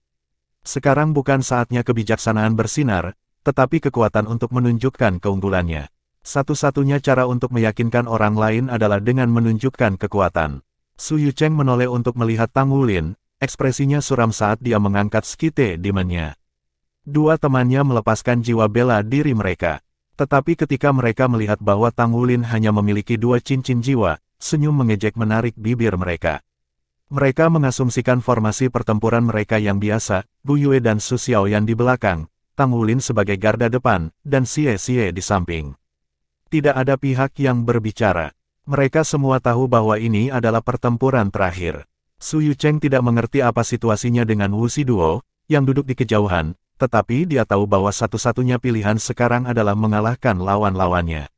Sekarang bukan saatnya kebijaksanaan bersinar, tetapi kekuatan untuk menunjukkan keunggulannya. Satu-satunya cara untuk meyakinkan orang lain adalah dengan menunjukkan kekuatan. Su Yucheng menoleh untuk melihat Tangulin, ekspresinya suram saat dia mengangkat skite demonnya. Dua temannya melepaskan jiwa bela diri mereka. Tetapi ketika mereka melihat bahwa Tangulin hanya memiliki 2 cincin jiwa, senyum mengejek menarik bibir mereka. Mereka mengasumsikan formasi pertempuran mereka yang biasa, Gu Yue dan Su Xiaoyan di belakang, Tangulin sebagai garda depan, dan Xie Xie di samping. Tidak ada pihak yang berbicara. Mereka semua tahu bahwa ini adalah pertempuran terakhir. Su Yucheng tidak mengerti apa situasinya dengan Wuxi Duo, yang duduk di kejauhan, tetapi dia tahu bahwa satu-satunya pilihan sekarang adalah mengalahkan lawan-lawannya.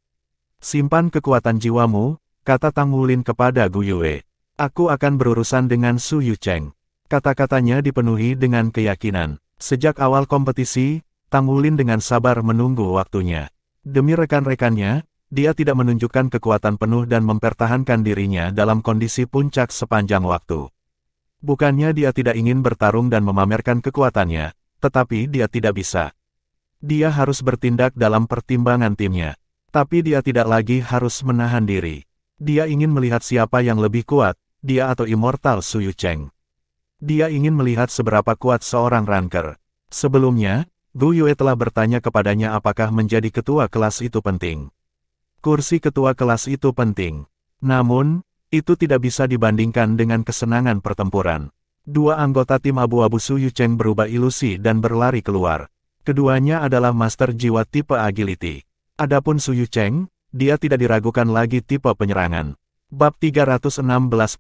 Simpan kekuatan jiwamu, kata Tangulin kepada Gu Yue. Aku akan berurusan dengan Su Yucheng. Kata-katanya dipenuhi dengan keyakinan. Sejak awal kompetisi, Tangulin dengan sabar menunggu waktunya. Demi rekan-rekannya, dia tidak menunjukkan kekuatan penuh dan mempertahankan dirinya dalam kondisi puncak sepanjang waktu. Bukannya dia tidak ingin bertarung dan memamerkan kekuatannya, tetapi dia tidak bisa. Dia harus bertindak dalam pertimbangan timnya. Tapi dia tidak lagi harus menahan diri. Dia ingin melihat siapa yang lebih kuat, dia atau Immortal Su Yucheng. Dia ingin melihat seberapa kuat seorang ranker. Sebelumnya, Gu Yue telah bertanya kepadanya apakah menjadi ketua kelas itu penting. Kursi ketua kelas itu penting. Namun, itu tidak bisa dibandingkan dengan kesenangan pertempuran. Dua anggota tim abu-abu Su Yucheng berubah ilusi dan berlari keluar. Keduanya adalah master jiwa tipe agility. Adapun Su Yucheng, dia tidak diragukan lagi tipe penyerangan. Bab 316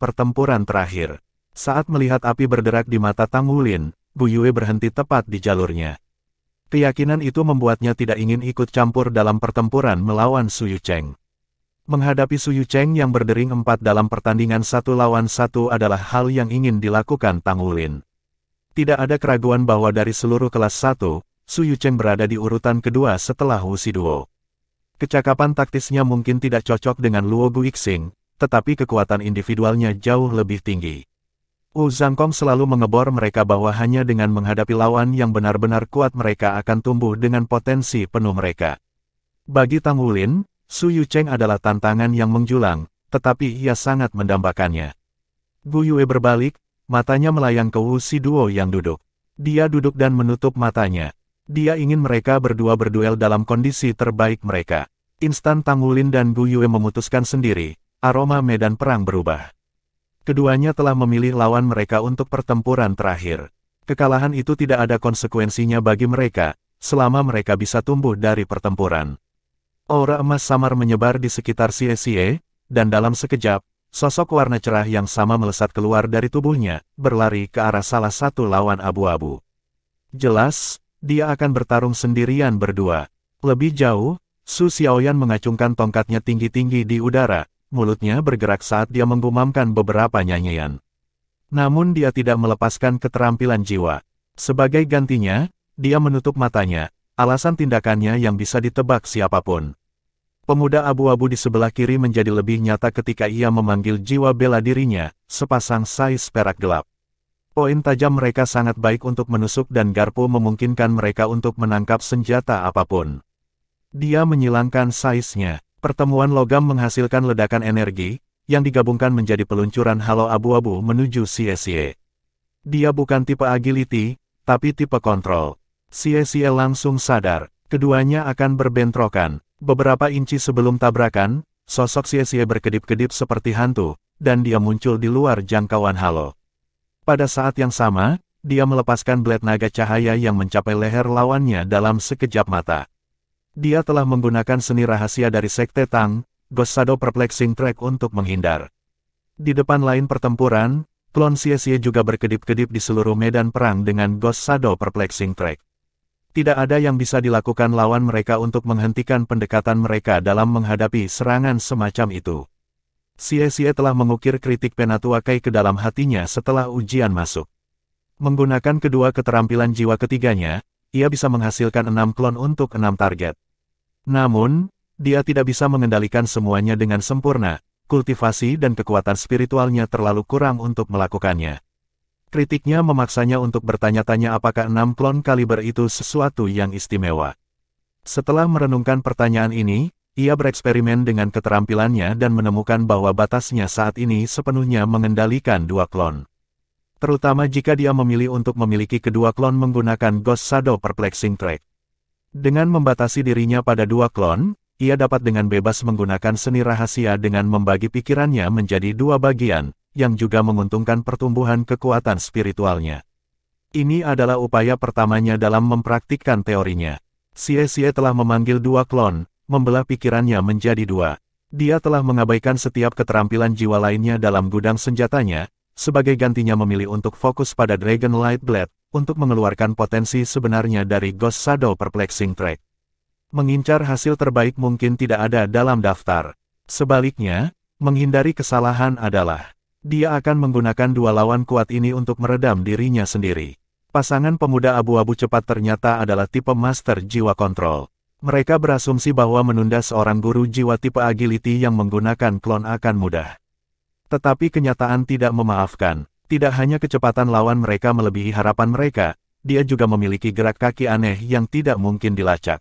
Pertempuran Terakhir. Saat melihat api berderak di mata Tangulin, Gu Yue berhenti tepat di jalurnya. Keyakinan itu membuatnya tidak ingin ikut campur dalam pertempuran melawan Su Yucheng. Menghadapi Su Yucheng yang berdering 4 dalam pertandingan 1 lawan 1 adalah hal yang ingin dilakukan Tangulin. Tidak ada keraguan bahwa dari seluruh kelas 1, Su Yucheng berada di urutan kedua setelah Wuxi Duo. Kecakapan taktisnya mungkin tidak cocok dengan Luo Guixing, tetapi kekuatan individualnya jauh lebih tinggi. Wu Zhangkong selalu mengebor mereka bahwa hanya dengan menghadapi lawan yang benar-benar kuat mereka akan tumbuh dengan potensi penuh mereka. Bagi Tangulin, Su Yucheng adalah tantangan yang menjulang, tetapi ia sangat mendambakannya. Gu Yue berbalik, matanya melayang ke Wuxi Duo yang duduk. Dia duduk dan menutup matanya. Dia ingin mereka berdua berduel dalam kondisi terbaik mereka. Instan Tang Wulin dan Gu Yue memutuskan sendiri, aroma medan perang berubah. Keduanya telah memilih lawan mereka untuk pertempuran terakhir. Kekalahan itu tidak ada konsekuensinya bagi mereka, selama mereka bisa tumbuh dari pertempuran. Aura emas samar menyebar di sekitar Xie, dan dalam sekejap, sosok warna cerah yang sama melesat keluar dari tubuhnya, berlari ke arah salah satu lawan abu-abu. Jelas, dia akan bertarung sendirian berdua. Lebih jauh, Su Xiaoyan mengacungkan tongkatnya tinggi-tinggi di udara, mulutnya bergerak saat dia menggumamkan beberapa nyanyian. Namun dia tidak melepaskan keterampilan jiwa. Sebagai gantinya, dia menutup matanya, alasan tindakannya yang bisa ditebak siapapun. Pemuda abu-abu di sebelah kiri menjadi lebih nyata ketika ia memanggil jiwa bela dirinya, sepasang sais perak gelap. Poin tajam mereka sangat baik untuk menusuk dan garpu memungkinkan mereka untuk menangkap senjata apapun. Dia menyilangkan saisnya. Pertemuan logam menghasilkan ledakan energi, yang digabungkan menjadi peluncuran halo abu-abu menuju Xie. Dia bukan tipe agility, tapi tipe kontrol. Xie langsung sadar, keduanya akan berbentrokan. Beberapa inci sebelum tabrakan, sosok Xie berkedip-kedip seperti hantu, dan dia muncul di luar jangkauan halo. Pada saat yang sama, dia melepaskan blade naga cahaya yang mencapai leher lawannya dalam sekejap mata. Dia telah menggunakan seni rahasia dari Sekte Tang, Ghost Shadow Perplexing Track untuk menghindar. Di depan lain pertempuran, klon Xie juga berkedip-kedip di seluruh medan perang dengan Ghost Shadow Perplexing Track. Tidak ada yang bisa dilakukan lawan mereka untuk menghentikan pendekatan mereka dalam menghadapi serangan semacam itu. Xie telah mengukir kritik Penatua Kai ke dalam hatinya setelah ujian masuk. Menggunakan kedua keterampilan jiwa ketiganya, ia bisa menghasilkan 6 klon untuk 6 target. Namun, dia tidak bisa mengendalikan semuanya dengan sempurna, kultivasi dan kekuatan spiritualnya terlalu kurang untuk melakukannya. Kritiknya memaksanya untuk bertanya-tanya apakah 6 klon kaliber itu sesuatu yang istimewa. Setelah merenungkan pertanyaan ini, ia bereksperimen dengan keterampilannya dan menemukan bahwa batasnya saat ini sepenuhnya mengendalikan 2 klon. Terutama jika dia memilih untuk memiliki kedua klon menggunakan Ghost Shadow Perplexing Track. Dengan membatasi dirinya pada 2 klon, ia dapat dengan bebas menggunakan seni rahasia dengan membagi pikirannya menjadi 2 bagian, yang juga menguntungkan pertumbuhan kekuatan spiritualnya. Ini adalah upaya pertamanya dalam mempraktikkan teorinya. Xie telah memanggil 2 klon, membelah pikirannya menjadi 2. Dia telah mengabaikan setiap keterampilan jiwa lainnya dalam gudang senjatanya, sebagai gantinya memilih untuk fokus pada Dragon Light Blade, untuk mengeluarkan potensi sebenarnya dari Ghost Shadow Perplexing Track. Mengincar hasil terbaik mungkin tidak ada dalam daftar. Sebaliknya, menghindari kesalahan adalah, dia akan menggunakan 2 lawan kuat ini untuk meredam dirinya sendiri. Pasangan pemuda abu-abu cepat ternyata adalah tipe master jiwa kontrol. Mereka berasumsi bahwa menunda seorang guru jiwa tipe agility yang menggunakan klon akan mudah. Tetapi kenyataan tidak memaafkan. Tidak hanya kecepatan lawan mereka melebihi harapan mereka, dia juga memiliki gerak kaki aneh yang tidak mungkin dilacak.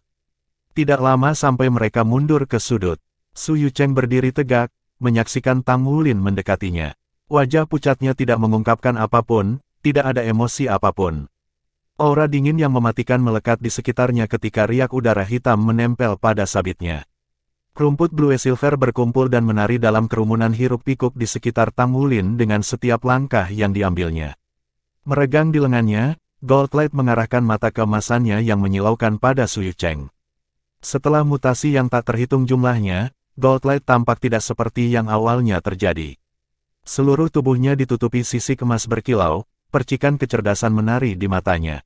Tidak lama sampai mereka mundur ke sudut. Su Yucheng berdiri tegak, menyaksikan Tang Wulin mendekatinya. Wajah pucatnya tidak mengungkapkan apapun, tidak ada emosi apapun. Aura dingin yang mematikan melekat di sekitarnya ketika riak udara hitam menempel pada sabitnya. Rumput Blue Silver berkumpul dan menari dalam kerumunan hiruk-pikuk di sekitar Tang Wulin dengan setiap langkah yang diambilnya. Meregang di lengannya, Goldlight mengarahkan mata keemasannya yang menyilaukan pada Su Yucheng. Setelah mutasi yang tak terhitung jumlahnya, Goldlight tampak tidak seperti yang awalnya terjadi. Seluruh tubuhnya ditutupi sisik emas berkilau, percikan kecerdasan menari di matanya.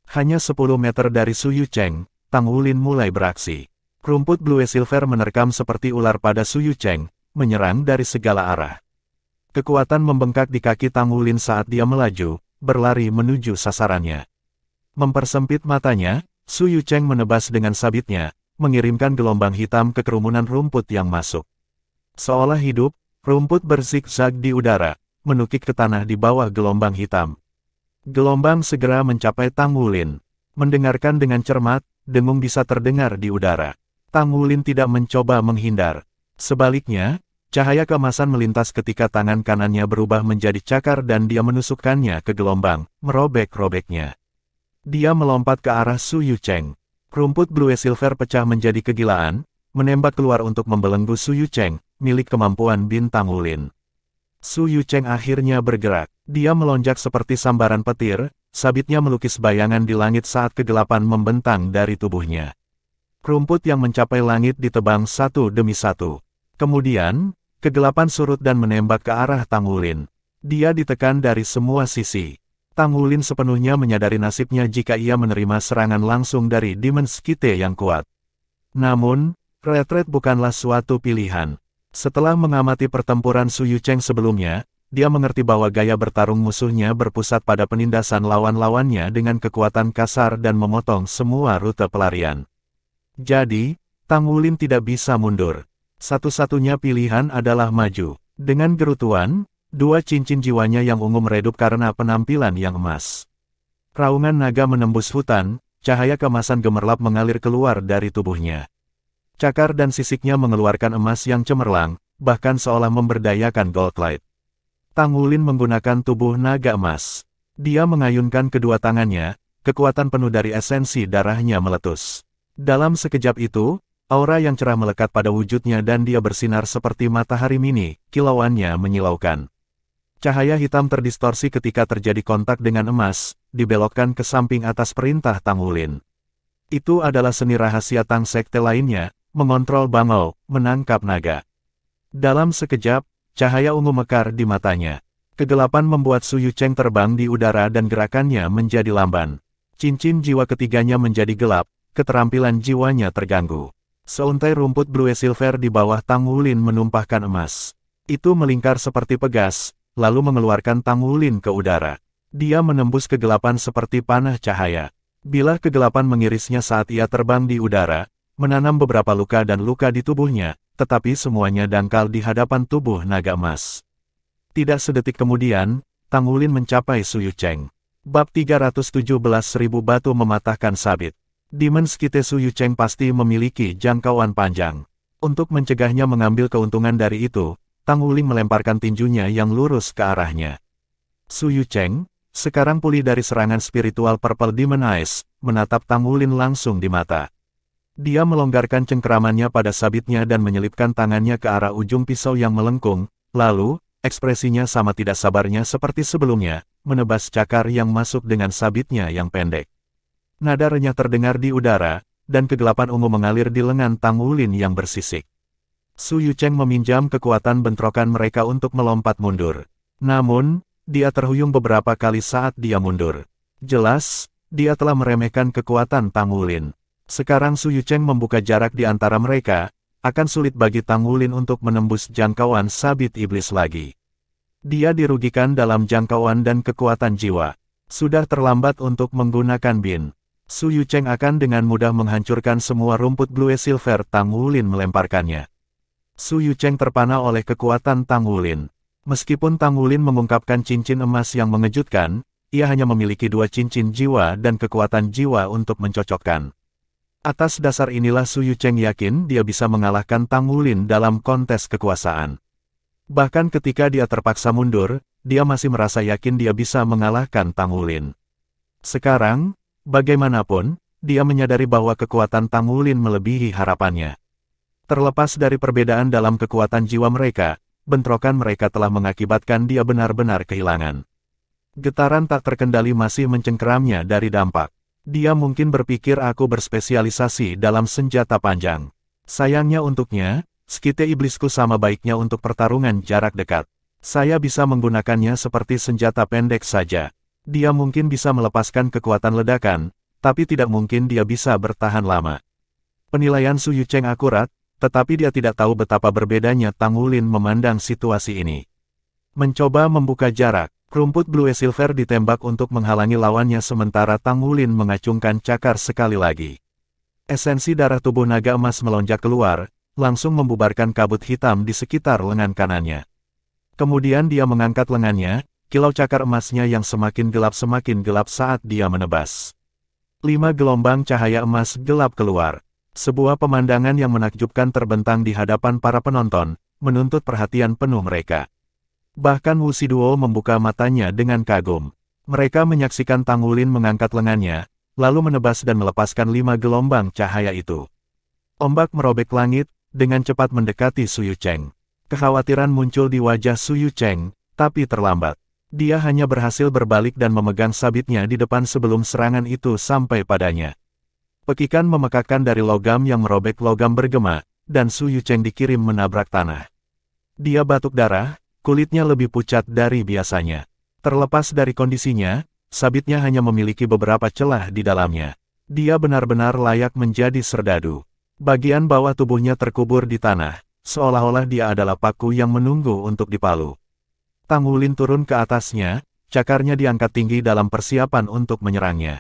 Hanya 10 meter dari Su Yucheng, Tang Wulin mulai beraksi. Rumput Blue Silver menerkam seperti ular pada Su Yucheng, menyerang dari segala arah. Kekuatan membengkak di kaki Tang Wulin saat dia melaju, berlari menuju sasarannya. Mempersempit matanya, Su Yucheng menebas dengan sabitnya, mengirimkan gelombang hitam ke kerumunan rumput yang masuk. Seolah hidup, rumput berzigzag di udara, menukik ke tanah di bawah gelombang hitam. Gelombang segera mencapai Tang Wulin. Mendengarkan dengan cermat, dengung bisa terdengar di udara. Tang Wulin tidak mencoba menghindar. Sebaliknya, cahaya keemasan melintas ketika tangan kanannya berubah menjadi cakar dan dia menusukkannya ke gelombang, merobek-robeknya. Dia melompat ke arah Su Yucheng. Rumput Blue Silver pecah menjadi kegilaan, menembak keluar untuk membelenggu Su Yucheng, milik kemampuan Bintang Wulin. Su Yucheng akhirnya bergerak. Dia melonjak seperti sambaran petir, sabitnya melukis bayangan di langit saat kegelapan membentang dari tubuhnya. Rumput yang mencapai langit ditebang satu demi satu. Kemudian, kegelapan surut dan menembak ke arah Tang Wulin. Dia ditekan dari semua sisi. Tang Wulin sepenuhnya menyadari nasibnya jika ia menerima serangan langsung dari Demon's Kite yang kuat. Namun, retret bukanlah suatu pilihan. Setelah mengamati pertempuran Su Yucheng sebelumnya, dia mengerti bahwa gaya bertarung musuhnya berpusat pada penindasan lawan-lawannya dengan kekuatan kasar dan memotong semua rute pelarian. Jadi, Tang Wulin tidak bisa mundur. Satu-satunya pilihan adalah maju. Dengan gerutuan, dua cincin jiwanya yang ungu meredup karena penampilan yang emas. Raungan naga menembus hutan, cahaya keemasan gemerlap mengalir keluar dari tubuhnya. Cakar dan sisiknya mengeluarkan emas yang cemerlang, bahkan seolah memberdayakan gold light. Tang Wulin menggunakan tubuh naga emas. Dia mengayunkan kedua tangannya, kekuatan penuh dari esensi darahnya meletus. Dalam sekejap itu, aura yang cerah melekat pada wujudnya dan dia bersinar seperti matahari mini, kilauannya menyilaukan. Cahaya hitam terdistorsi ketika terjadi kontak dengan emas, dibelokkan ke samping atas perintah Tang Wulin. Itu adalah seni rahasia Tang Sekte lainnya, mengontrol bangau, menangkap naga. Dalam sekejap, cahaya ungu mekar di matanya. Kegelapan membuat Su Yucheng terbang di udara dan gerakannya menjadi lamban. Cincin jiwa ketiganya menjadi gelap, keterampilan jiwanya terganggu. Seuntai rumput blue silver di bawah Tang Wulin menumpahkan emas. Itu melingkar seperti pegas, lalu mengeluarkan Tang Wulin ke udara. Dia menembus kegelapan seperti panah cahaya. Bilah kegelapan mengirisnya saat ia terbang di udara, menanam beberapa luka dan luka di tubuhnya, tetapi semuanya dangkal di hadapan tubuh naga emas. Tidak sedetik kemudian, Tang Wulin mencapai Su Yucheng. Bab 317.000 batu mematahkan sabit. Demon's Kite Su Yucheng pasti memiliki jangkauan panjang. Untuk mencegahnya mengambil keuntungan dari itu, Tang Wulin melemparkan tinjunya yang lurus ke arahnya. Su Yucheng, sekarang pulih dari serangan spiritual Purple Demon Eyes, menatap Tang Wulin langsung di mata. Dia melonggarkan cengkeramannya pada sabitnya dan menyelipkan tangannya ke arah ujung pisau yang melengkung, lalu, ekspresinya sama tidak sabarnya seperti sebelumnya, menebas cakar yang masuk dengan sabitnya yang pendek. Nada renyah terdengar di udara, dan kegelapan ungu mengalir di lengan Tang Wulin yang bersisik. Su Yucheng meminjam kekuatan bentrokan mereka untuk melompat mundur. Namun, dia terhuyung beberapa kali saat dia mundur. Jelas, dia telah meremehkan kekuatan Tang Wulin. Sekarang Su Yucheng membuka jarak di antara mereka, akan sulit bagi Tang Wulin untuk menembus jangkauan sabit iblis lagi. Dia dirugikan dalam jangkauan dan kekuatan jiwa. Sudah terlambat untuk menggunakan bin. Su Yucheng akan dengan mudah menghancurkan semua rumput blue silver Tang Wulin melemparkannya. Su Yucheng terpana oleh kekuatan Tang Wulin. Meskipun Tang Wulin mengungkapkan cincin emas yang mengejutkan, ia hanya memiliki dua cincin jiwa dan kekuatan jiwa untuk mencocokkan. Atas dasar inilah Su Yucheng yakin dia bisa mengalahkan Tang Wulin dalam kontes kekuasaan. Bahkan ketika dia terpaksa mundur, dia masih merasa yakin dia bisa mengalahkan Tang Wulin. Sekarang, bagaimanapun, dia menyadari bahwa kekuatan Tang Wulin melebihi harapannya. Terlepas dari perbedaan dalam kekuatan jiwa mereka, bentrokan mereka telah mengakibatkan dia benar-benar kehilangan. Getaran tak terkendali masih mencengkeramnya dari dampak. Dia mungkin berpikir aku berspesialisasi dalam senjata panjang. Sayangnya untuknya, skite iblisku sama baiknya untuk pertarungan jarak dekat. Saya bisa menggunakannya seperti senjata pendek saja. Dia mungkin bisa melepaskan kekuatan ledakan, tapi tidak mungkin dia bisa bertahan lama. Penilaian Su Yucheng akurat, tetapi dia tidak tahu betapa berbedanya Tang Wulin memandang situasi ini. Mencoba membuka jarak, rumput blue silver ditembak untuk menghalangi lawannya sementara Tang Wulin mengacungkan cakar sekali lagi. Esensi darah tubuh naga emas melonjak keluar, langsung membubarkan kabut hitam di sekitar lengan kanannya. Kemudian dia mengangkat lengannya, kilau cakar emasnya yang semakin gelap saat dia menebas. 5 gelombang cahaya emas gelap keluar. Sebuah pemandangan yang menakjubkan terbentang di hadapan para penonton, menuntut perhatian penuh mereka. Bahkan Wu Shiduo membuka matanya dengan kagum. Mereka menyaksikan Tang Wulin mengangkat lengannya, lalu menebas dan melepaskan 5 gelombang cahaya itu. Ombak merobek langit, dengan cepat mendekati Su Yucheng. Kekhawatiran muncul di wajah Su Yucheng, tapi terlambat. Dia hanya berhasil berbalik dan memegang sabitnya di depan sebelum serangan itu sampai padanya. Pekikan memekakkan dari logam yang merobek logam bergema, dan Su Yucheng dikirim menabrak tanah. Dia batuk darah, kulitnya lebih pucat dari biasanya. Terlepas dari kondisinya, sabitnya hanya memiliki beberapa celah di dalamnya. Dia benar-benar layak menjadi serdadu. Bagian bawah tubuhnya terkubur di tanah, seolah-olah dia adalah paku yang menunggu untuk dipalu. Tang Wulin turun ke atasnya, cakarnya diangkat tinggi dalam persiapan untuk menyerangnya.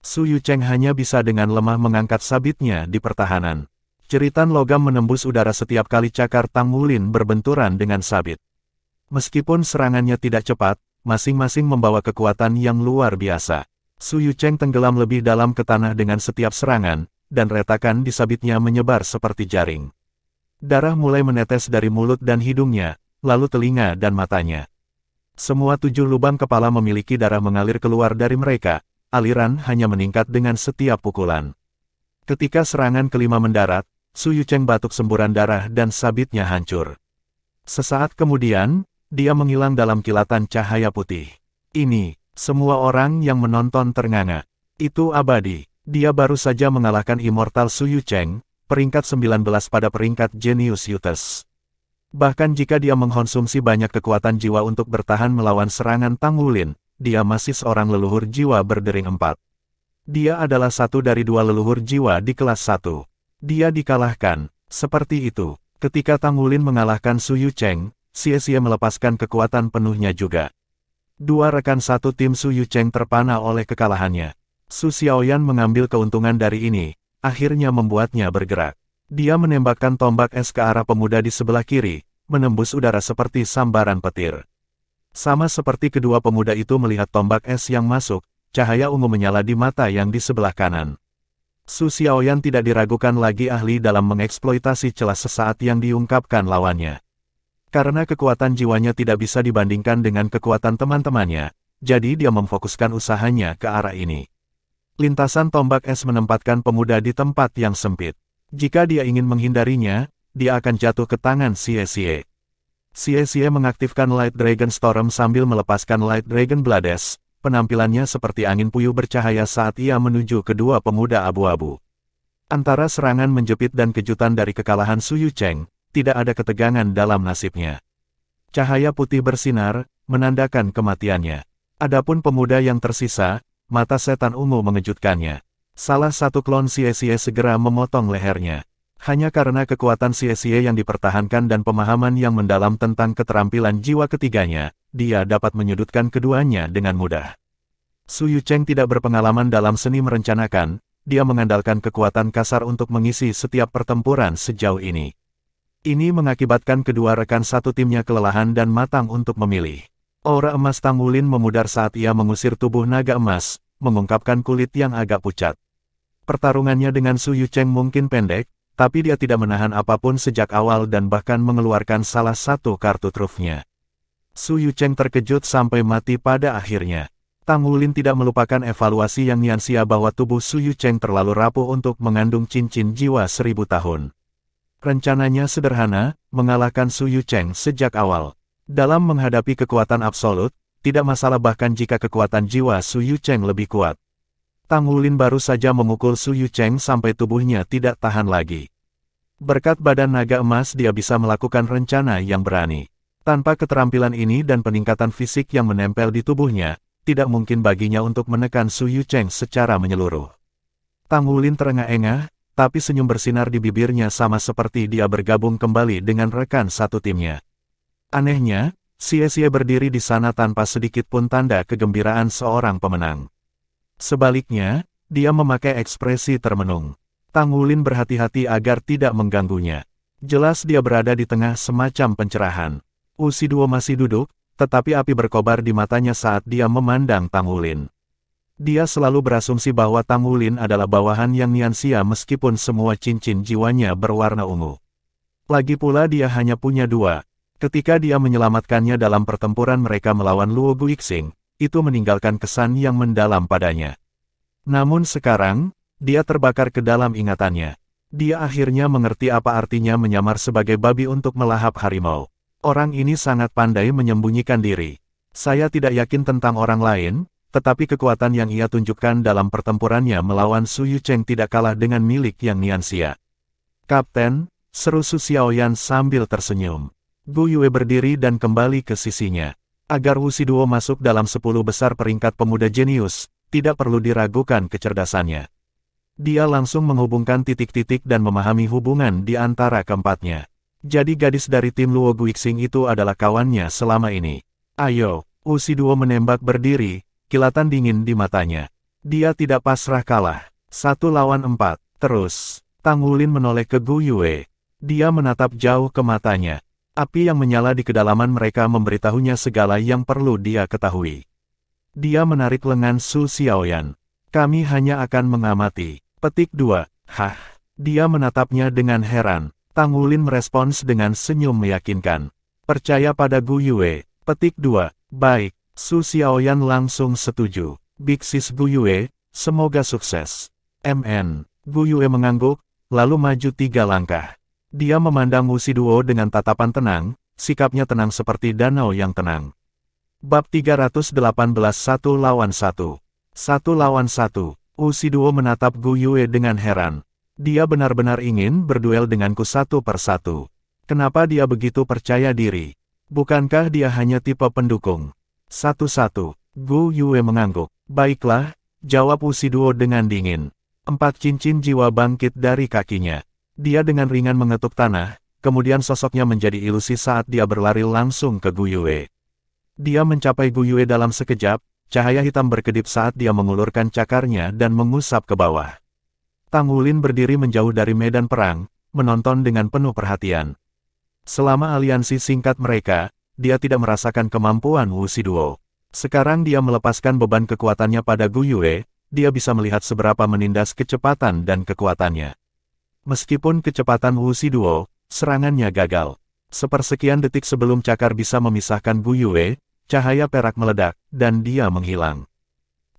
Su Yucheng hanya bisa dengan lemah mengangkat sabitnya di pertahanan. Jeritan logam menembus udara setiap kali cakar Tang Wulin berbenturan dengan sabit. Meskipun serangannya tidak cepat, masing-masing membawa kekuatan yang luar biasa. Su Yucheng tenggelam lebih dalam ke tanah dengan setiap serangan, dan retakan di sabitnya menyebar seperti jaring. Darah mulai menetes dari mulut dan hidungnya, lalu telinga dan matanya. Semua 7 lubang kepala memiliki darah mengalir keluar dari mereka, aliran hanya meningkat dengan setiap pukulan. Ketika serangan kelima mendarat, Su Yucheng batuk semburan darah dan sabitnya hancur. Sesaat kemudian, dia menghilang dalam kilatan cahaya putih. Ini, semua orang yang menonton ternganga. Itu abadi. Dia baru saja mengalahkan Immortal Su Yucheng, peringkat 19 pada peringkat Genius Utes. Bahkan jika dia mengkonsumsi banyak kekuatan jiwa untuk bertahan melawan serangan Tang Wulin, dia masih seorang leluhur jiwa berdering 4. Dia adalah satu dari 2 leluhur jiwa di kelas 1. Dia dikalahkan. Seperti itu, ketika Tang Wulin mengalahkan Su Yucheng, Xie melepaskan kekuatan penuhnya juga. 2 rekan satu tim Su Yucheng terpana oleh kekalahannya. Su Xiaoyan mengambil keuntungan dari ini, akhirnya membuatnya bergerak. Dia menembakkan tombak es ke arah pemuda di sebelah kiri, menembus udara seperti sambaran petir. Sama seperti kedua pemuda itu melihat tombak es yang masuk, cahaya ungu menyala di mata yang di sebelah kanan. Su Xiaoyan tidak diragukan lagi ahli dalam mengeksploitasi celah sesaat yang diungkapkan lawannya. Karena kekuatan jiwanya tidak bisa dibandingkan dengan kekuatan teman-temannya, jadi dia memfokuskan usahanya ke arah ini. Lintasan tombak es menempatkan pemuda di tempat yang sempit. Jika dia ingin menghindarinya, dia akan jatuh ke tangan Xie. Xie mengaktifkan Light Dragon Storm sambil melepaskan Light Dragon Blades. Penampilannya seperti angin puyuh bercahaya saat ia menuju kedua pemuda abu-abu. Antara serangan menjepit dan kejutan dari kekalahan Su Yucheng, tidak ada ketegangan dalam nasibnya. Cahaya putih bersinar, menandakan kematiannya. Adapun pemuda yang tersisa, mata setan ungu mengejutkannya. Salah satu klon Xie segera memotong lehernya. Hanya karena kekuatan Xie yang dipertahankan dan pemahaman yang mendalam tentang keterampilan jiwa ketiganya, dia dapat menyudutkan keduanya dengan mudah. Su Yucheng tidak berpengalaman dalam seni merencanakan, dia mengandalkan kekuatan kasar untuk mengisi setiap pertempuran sejauh ini. Ini mengakibatkan kedua rekan satu timnya kelelahan dan matang untuk memilih. Aura emas Tang Wulin memudar saat ia mengusir tubuh naga emas, mengungkapkan kulit yang agak pucat. Pertarungannya dengan Su Yucheng mungkin pendek, tapi dia tidak menahan apapun sejak awal dan bahkan mengeluarkan salah satu kartu trufnya. Su Yucheng terkejut sampai mati pada akhirnya. Tang Wulin tidak melupakan evaluasi yang niansia bahwa tubuh Su Yucheng terlalu rapuh untuk mengandung cincin jiwa 1000 tahun. Rencananya sederhana, mengalahkan Su Yucheng sejak awal. Dalam menghadapi kekuatan absolut, tidak masalah bahkan jika kekuatan jiwa Su Yucheng lebih kuat. Tang Wulin baru saja memukul Su Yucheng sampai tubuhnya tidak tahan lagi. Berkat badan naga emas dia bisa melakukan rencana yang berani. Tanpa keterampilan ini dan peningkatan fisik yang menempel di tubuhnya, tidak mungkin baginya untuk menekan Su Yucheng secara menyeluruh. Tang Wulin terengah-engah, tapi senyum bersinar di bibirnya sama seperti dia bergabung kembali dengan rekan satu timnya. Anehnya, Xie berdiri di sana tanpa sedikit pun tanda kegembiraan seorang pemenang. Sebaliknya, dia memakai ekspresi termenung. Tang Wulin berhati-hati agar tidak mengganggunya. Jelas dia berada di tengah semacam pencerahan. Usiduo masih duduk, tetapi api berkobar di matanya saat dia memandang Tang Wulin. Dia selalu berasumsi bahwa Tang Wulin adalah bawahan yang niansia meskipun semua cincin jiwanya berwarna ungu. Lagi pula dia hanya punya 2. Ketika dia menyelamatkannya dalam pertempuran mereka melawan Luo Guixing, itu meninggalkan kesan yang mendalam padanya. Namun sekarang, dia terbakar ke dalam ingatannya. Dia akhirnya mengerti apa artinya menyamar sebagai babi untuk melahap harimau. Orang ini sangat pandai menyembunyikan diri. Saya tidak yakin tentang orang lain, tetapi kekuatan yang ia tunjukkan dalam pertempurannya melawan Su Yucheng tidak kalah dengan milik Yang Nianxia. Kapten, seru Su Xiaoyan sambil tersenyum. Gu Yue berdiri dan kembali ke sisinya. Agar Wu Shiduo masuk dalam 10 besar peringkat pemuda jenius, tidak perlu diragukan kecerdasannya. Dia langsung menghubungkan titik-titik dan memahami hubungan di antara keempatnya. Jadi gadis dari tim Luo Guixing itu adalah kawannya selama ini. Ayo, Wu Shiduo menembak berdiri, kilatan dingin di matanya. Dia tidak pasrah kalah. 1 lawan 4. Terus, Tang Wulin menoleh ke Gu Yue. Dia menatap jauh ke matanya. Api yang menyala di kedalaman mereka memberitahunya segala yang perlu dia ketahui. Dia menarik lengan Su Xiaoyan. Kami hanya akan mengamati. Petik 2. Hah. Dia menatapnya dengan heran. Tang Wulin merespons dengan senyum meyakinkan. Percaya pada Gu Yue. Petik 2. Baik. Su Xiaoyan langsung setuju. Big Sis Gu Yue, semoga sukses. MN. Gu Yue mengangguk, lalu maju 3 langkah. Dia memandang Wu Shiduo dengan tatapan tenang, sikapnya tenang seperti danau yang tenang. Bab 318 1 lawan 1. 1 lawan 1. Wu Shiduo menatap Gu Yue dengan heran. Dia benar-benar ingin berduel denganku 1 per 1. Kenapa dia begitu percaya diri? Bukankah dia hanya tipe pendukung? 1-1. Gu Yue mengangguk. Baiklah, jawab Wu Shiduo dengan dingin. 4 cincin jiwa bangkit dari kakinya. Dia dengan ringan mengetuk tanah, kemudian sosoknya menjadi ilusi saat dia berlari langsung ke Gu Yue. Dia mencapai Gu Yue dalam sekejap, cahaya hitam berkedip saat dia mengulurkan cakarnya dan mengusap ke bawah. Tang Wulin berdiri menjauh dari medan perang, menonton dengan penuh perhatian. Selama aliansi singkat mereka, dia tidak merasakan kemampuan Wu Shiduo. Sekarang dia melepaskan beban kekuatannya pada Gu Yue, dia bisa melihat seberapa menindas kecepatan dan kekuatannya. Meskipun kecepatan Wu Shiduo, serangannya gagal. Sepersekian detik sebelum cakar bisa memisahkan Gu Yue, cahaya perak meledak, dan dia menghilang.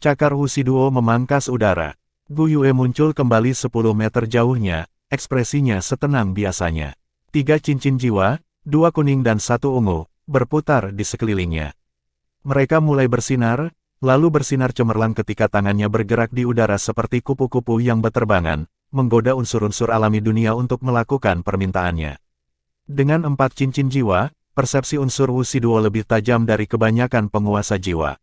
Cakar Wu Shiduo memangkas udara. Gu Yue muncul kembali 10 meter jauhnya, ekspresinya setenang biasanya. 3 cincin jiwa, 2 kuning dan 1 ungu, berputar di sekelilingnya. Mereka mulai bersinar, lalu bersinar cemerlang ketika tangannya bergerak di udara seperti kupu-kupu yang berterbangan, menggoda unsur-unsur alami dunia untuk melakukan permintaannya. Dengan 4 cincin jiwa, persepsi unsur Wu Shiduo lebih tajam dari kebanyakan penguasa jiwa.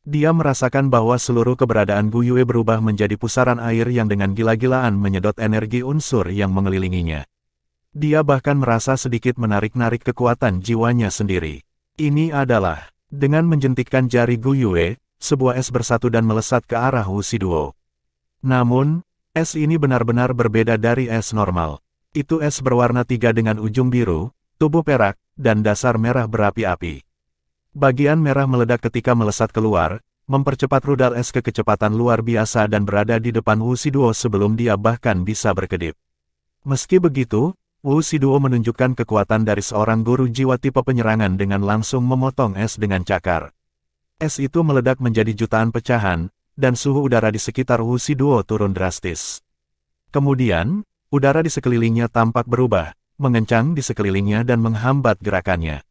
Dia merasakan bahwa seluruh keberadaan Gu Yue berubah menjadi pusaran air yang dengan gila-gilaan menyedot energi unsur yang mengelilinginya. Dia bahkan merasa sedikit menarik-narik kekuatan jiwanya sendiri. Ini adalah, dengan menjentikkan jari Gu Yue, sebuah es bersatu dan melesat ke arah Wu Shiduo. Namun, es ini benar-benar berbeda dari es normal. Itu es berwarna 3 dengan ujung biru, tubuh perak, dan dasar merah berapi-api. Bagian merah meledak ketika melesat keluar, mempercepat rudal es ke kecepatan luar biasa dan berada di depan Wu Shiduo sebelum dia bahkan bisa berkedip. Meski begitu, Wu Shiduo menunjukkan kekuatan dari seorang guru jiwa tipe penyerangan dengan langsung memotong es dengan cakar. Es itu meledak menjadi jutaan pecahan, dan suhu udara di sekitar Wu Shiduo turun drastis. Kemudian, udara di sekelilingnya tampak berubah, mengencang di sekelilingnya dan menghambat gerakannya.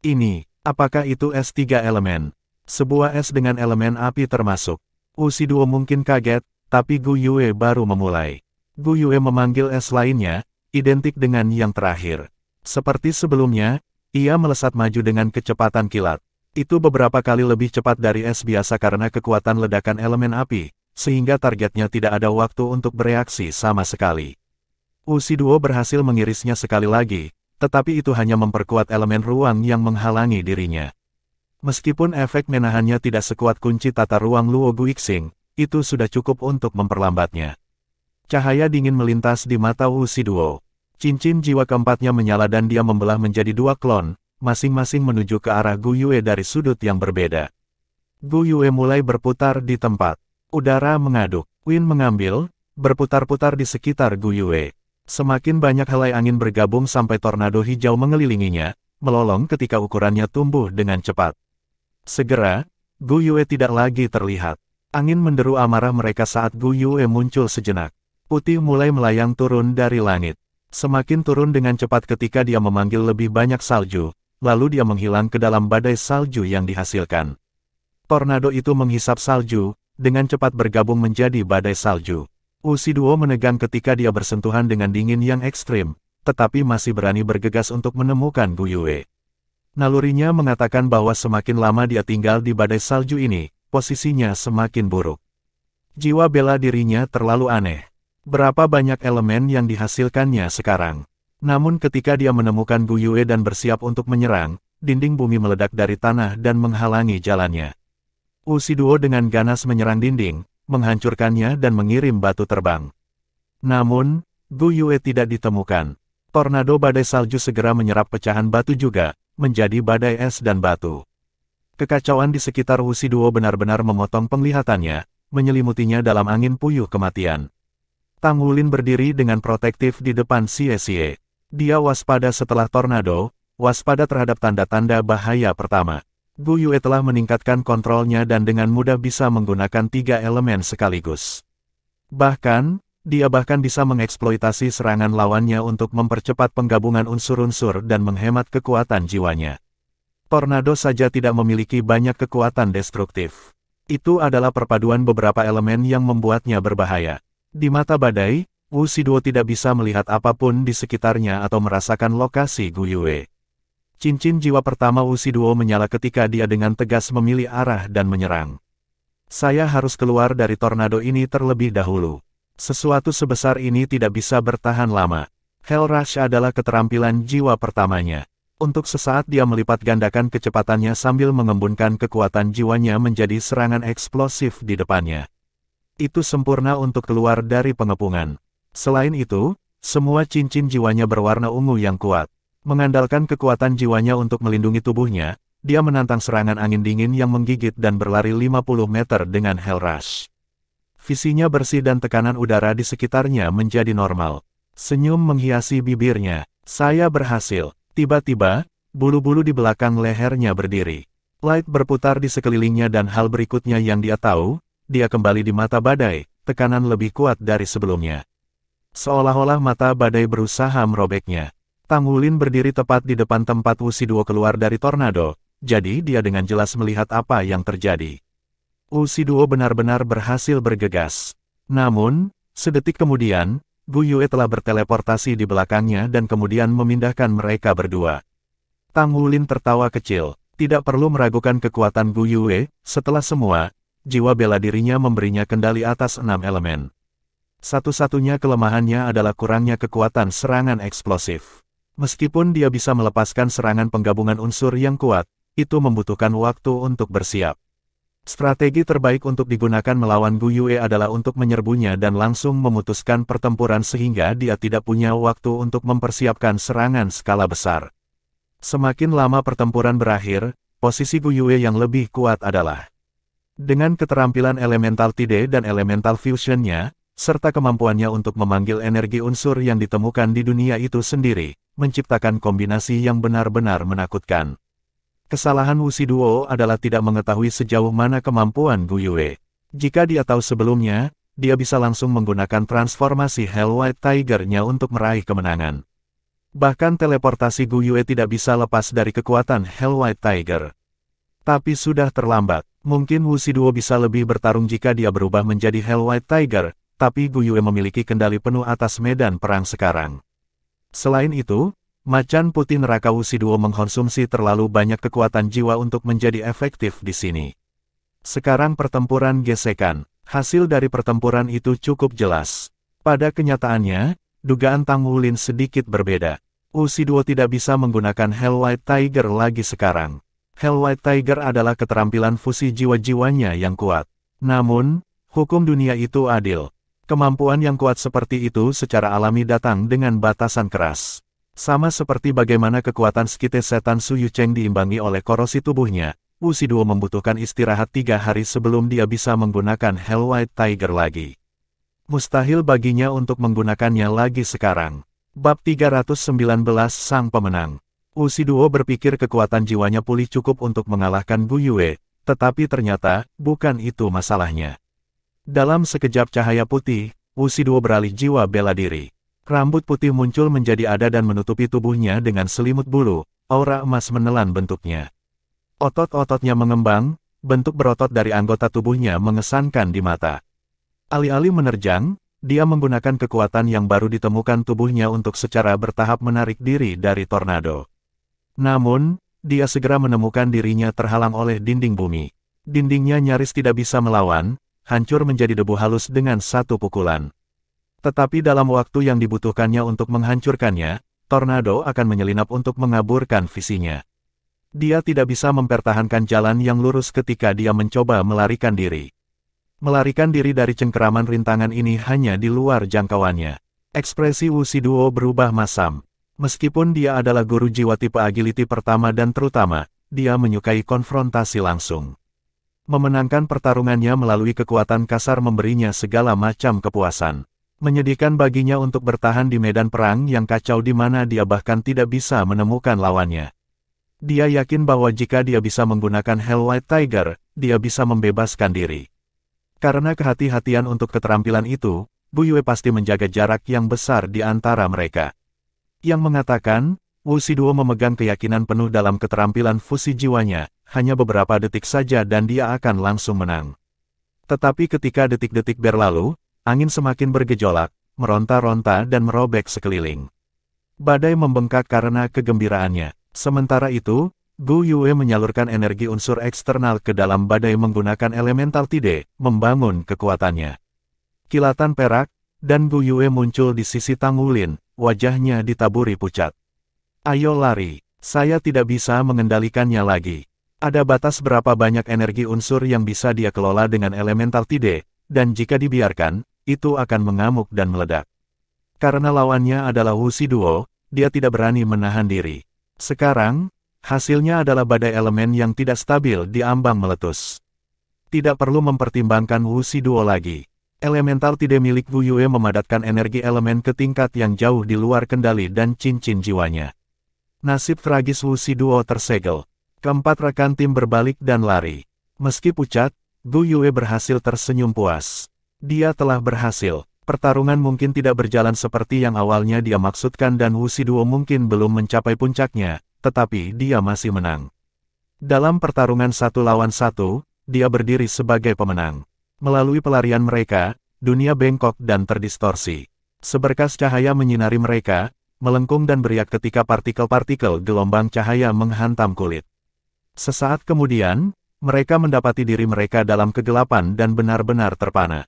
Ini, apakah itu es 3 elemen? Sebuah es dengan elemen api termasuk. Wu Shiduo mungkin kaget, tapi Gu Yue baru memulai. Gu Yue memanggil es lainnya, identik dengan yang terakhir. Seperti sebelumnya, ia melesat maju dengan kecepatan kilat. Itu beberapa kali lebih cepat dari es biasa karena kekuatan ledakan elemen api, sehingga targetnya tidak ada waktu untuk bereaksi sama sekali. Wu Shiduo berhasil mengirisnya sekali lagi, tetapi itu hanya memperkuat elemen ruang yang menghalangi dirinya. Meskipun efek menahannya tidak sekuat kunci tata ruang Luo Guixing, itu sudah cukup untuk memperlambatnya. Cahaya dingin melintas di mata Wu Shiduo. Cincin jiwa keempatnya menyala dan dia membelah menjadi 2 klon, masing-masing menuju ke arah Gu Yue dari sudut yang berbeda. Gu Yue mulai berputar di tempat. Udara mengaduk. Wind mengambil, berputar-putar di sekitar Gu Yue. Semakin banyak helai angin bergabung sampai tornado hijau mengelilinginya, melolong ketika ukurannya tumbuh dengan cepat. Segera, Gu Yue tidak lagi terlihat. Angin menderu amarah mereka saat Gu Yue muncul sejenak. putih mulai melayang turun dari langit. Semakin turun dengan cepat ketika dia memanggil lebih banyak salju, lalu dia menghilang ke dalam badai salju yang dihasilkan. Tornado itu menghisap salju, dengan cepat bergabung menjadi badai salju. Ushidou menegang ketika dia bersentuhan dengan dingin yang ekstrim, tetapi masih berani bergegas untuk menemukan Gu Yue. Nalurinya mengatakan bahwa semakin lama dia tinggal di badai salju ini, posisinya semakin buruk. Jiwa bela dirinya terlalu aneh. Berapa banyak elemen yang dihasilkannya sekarang. Namun ketika dia menemukan Gu Yue dan bersiap untuk menyerang, dinding bumi meledak dari tanah dan menghalangi jalannya. Ushidou dengan ganas menyerang dinding, menghancurkannya dan mengirim batu terbang. Namun, Gu Yue tidak ditemukan. Tornado badai salju segera menyerap pecahan batu juga, menjadi badai es dan batu. Kekacauan di sekitar Ushidou benar-benar memotong penglihatannya, menyelimutinya dalam angin puyuh kematian. Tang Wulin berdiri dengan protektif di depan Xie. Dia waspada setelah tornado, waspada terhadap tanda-tanda bahaya pertama. Gu Yue telah meningkatkan kontrolnya dan dengan mudah bisa menggunakan 3 elemen sekaligus. Bahkan, dia bisa mengeksploitasi serangan lawannya untuk mempercepat penggabungan unsur-unsur dan menghemat kekuatan jiwanya. Tornado saja tidak memiliki banyak kekuatan destruktif. Itu adalah perpaduan beberapa elemen yang membuatnya berbahaya. Di mata badai, Ushidou tidak bisa melihat apapun di sekitarnya atau merasakan lokasi Gu Yue. Cincin jiwa pertama Ushidou menyala ketika dia dengan tegas memilih arah dan menyerang. Saya harus keluar dari tornado ini terlebih dahulu. Sesuatu sebesar ini tidak bisa bertahan lama. Hell Rush adalah keterampilan jiwa pertamanya. Untuk sesaat dia melipat gandakan kecepatannya sambil mengembunkan kekuatan jiwanya menjadi serangan eksplosif di depannya. Itu sempurna untuk keluar dari pengepungan. Selain itu, semua cincin jiwanya berwarna ungu yang kuat. Mengandalkan kekuatan jiwanya untuk melindungi tubuhnya, dia menantang serangan angin dingin yang menggigit dan berlari 50 meter dengan Hell Rush. Visinya bersih dan tekanan udara di sekitarnya menjadi normal. Senyum menghiasi bibirnya. Saya berhasil. Tiba-tiba, bulu-bulu di belakang lehernya berdiri. Light berputar di sekelilingnya dan hal berikutnya yang dia tahu, dia kembali di mata badai, tekanan lebih kuat dari sebelumnya. Seolah-olah mata badai berusaha merobeknya. Tang Wulin berdiri tepat di depan tempat Ushidou keluar dari tornado, jadi dia dengan jelas melihat apa yang terjadi. Ushidou benar-benar berhasil bergegas. Namun, sedetik kemudian, Gu Yue telah berteleportasi di belakangnya dan kemudian memindahkan mereka berdua. Tang Wulin tertawa kecil, tidak perlu meragukan kekuatan Gu Yue, setelah semua, jiwa bela dirinya memberinya kendali atas 6 elemen. Satu-satunya kelemahannya adalah kurangnya kekuatan serangan eksplosif. Meskipun dia bisa melepaskan serangan penggabungan unsur yang kuat, itu membutuhkan waktu untuk bersiap. Strategi terbaik untuk digunakan melawan Gu Yue adalah untuk menyerbunya dan langsung memutuskan pertempuran sehingga dia tidak punya waktu untuk mempersiapkan serangan skala besar. Semakin lama pertempuran berakhir, posisi Gu Yue yang lebih kuat adalah dengan keterampilan elemental Tide dan elemental fusionnya, serta kemampuannya untuk memanggil energi unsur yang ditemukan di dunia itu sendiri, menciptakan kombinasi yang benar-benar menakutkan. Kesalahan Ushidou adalah tidak mengetahui sejauh mana kemampuan Gu Yue. Jika dia tahu sebelumnya, dia bisa langsung menggunakan transformasi Hell White Tiger-nya untuk meraih kemenangan. Bahkan teleportasi Gu Yue tidak bisa lepas dari kekuatan Hell White Tiger. Tapi sudah terlambat. Mungkin Ushidou bisa lebih bertarung jika dia berubah menjadi Hell White Tiger, tapi Gu Yue memiliki kendali penuh atas medan perang sekarang. Selain itu, macan putih neraka Ushidou mengkonsumsi terlalu banyak kekuatan jiwa untuk menjadi efektif di sini. Sekarang pertempuran gesekan. Hasil dari pertempuran itu cukup jelas. Pada kenyataannya, dugaan Tang Wulin sedikit berbeda. Ushidou tidak bisa menggunakan Hell White Tiger lagi sekarang. Hell White Tiger adalah keterampilan fusi jiwa-jiwanya yang kuat. Namun, hukum dunia itu adil. Kemampuan yang kuat seperti itu secara alami datang dengan batasan keras. Sama seperti bagaimana kekuatan skite setan Su Yucheng diimbangi oleh korosi tubuhnya, Ushidou membutuhkan istirahat 3 hari sebelum dia bisa menggunakan Hell White Tiger lagi. Mustahil baginya untuk menggunakannya lagi sekarang. Bab 319 Sang Pemenang. Ushidou berpikir kekuatan jiwanya pulih cukup untuk mengalahkan Gu Yue, tetapi ternyata, bukan itu masalahnya. Dalam sekejap cahaya putih, Wu Shiduo beralih jiwa bela diri. Rambut putih muncul menjadi ada dan menutupi tubuhnya dengan selimut bulu, aura emas menelan bentuknya. Otot-ototnya mengembang, bentuk berotot dari anggota tubuhnya mengesankan di mata. Alih-alih menerjang, dia menggunakan kekuatan yang baru ditemukan tubuhnya untuk secara bertahap menarik diri dari tornado. Namun, dia segera menemukan dirinya terhalang oleh dinding bumi. Dindingnya nyaris tidak bisa melawan, hancur menjadi debu halus dengan satu pukulan. Tetapi dalam waktu yang dibutuhkannya untuk menghancurkannya, tornado akan menyelinap untuk mengaburkan visinya. Dia tidak bisa mempertahankan jalan yang lurus ketika dia mencoba melarikan diri. Melarikan diri dari cengkeraman rintangan ini hanya di luar jangkauannya. Ekspresi Wu Shiduo berubah masam. Meskipun dia adalah guru jiwa tipe agility pertama dan terutama, dia menyukai konfrontasi langsung. Memenangkan pertarungannya melalui kekuatan kasar memberinya segala macam kepuasan. Menyedihkan baginya untuk bertahan di medan perang yang kacau di mana dia bahkan tidak bisa menemukan lawannya. Dia yakin bahwa jika dia bisa menggunakan Hell White Tiger, dia bisa membebaskan diri. Karena kehati-hatian untuk keterampilan itu, Bu Yue pasti menjaga jarak yang besar di antara mereka. Yang mengatakan, Wu Shiduo memegang keyakinan penuh dalam keterampilan fusi jiwanya, hanya beberapa detik saja dan dia akan langsung menang. Tetapi ketika detik-detik berlalu, angin semakin bergejolak, meronta-ronta dan merobek sekeliling. Badai membengkak karena kegembiraannya. Sementara itu, Gu Yue menyalurkan energi unsur eksternal ke dalam badai menggunakan elemental tide, membangun kekuatannya. Kilatan perak, dan Gu Yue muncul di sisi Tang Wulin, wajahnya ditaburi pucat. Ayo lari, saya tidak bisa mengendalikannya lagi. Ada batas berapa banyak energi unsur yang bisa dia kelola dengan elemental tide, dan jika dibiarkan, itu akan mengamuk dan meledak. Karena lawannya adalah Wu Shiduo, dia tidak berani menahan diri. Sekarang, hasilnya adalah badai elemen yang tidak stabil di ambang meletus. Tidak perlu mempertimbangkan Wu Shiduo lagi. Elemental tide milik Gu Yue memadatkan energi elemen ke tingkat yang jauh di luar kendali dan cincin jiwanya. Nasib tragis Wu Shiduo tersegel. Keempat rekan tim berbalik dan lari. Meski pucat, Gu Yue berhasil tersenyum puas. Dia telah berhasil. Pertarungan mungkin tidak berjalan seperti yang awalnya dia maksudkan dan Wu Shiduo mungkin belum mencapai puncaknya, tetapi dia masih menang. Dalam pertarungan 1 lawan 1, dia berdiri sebagai pemenang. Melalui pelarian mereka, dunia bengkok dan terdistorsi. Seberkas cahaya menyinari mereka, melengkung dan beriak ketika partikel-partikel gelombang cahaya menghantam kulit. Sesaat kemudian, mereka mendapati diri mereka dalam kegelapan dan benar-benar terpana.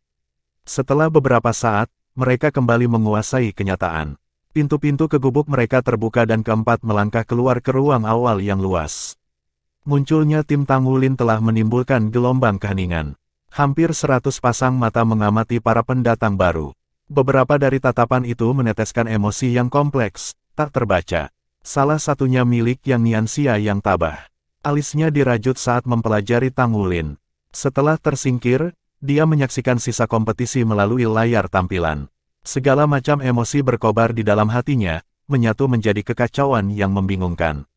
Setelah beberapa saat, mereka kembali menguasai kenyataan. Pintu-pintu ke gubuk mereka terbuka dan keempat melangkah keluar ke ruang awal yang luas. Munculnya tim Tang Wulin telah menimbulkan gelombang keheningan. Hampir 100 pasang mata mengamati para pendatang baru. Beberapa dari tatapan itu meneteskan emosi yang kompleks, tak terbaca. Salah satunya milik Yang Nianxia yang tabah. Alisnya dirajut saat mempelajari Tang Wulin. Setelah tersingkir, dia menyaksikan sisa kompetisi melalui layar tampilan. Segala macam emosi berkobar di dalam hatinya, menyatu menjadi kekacauan yang membingungkan.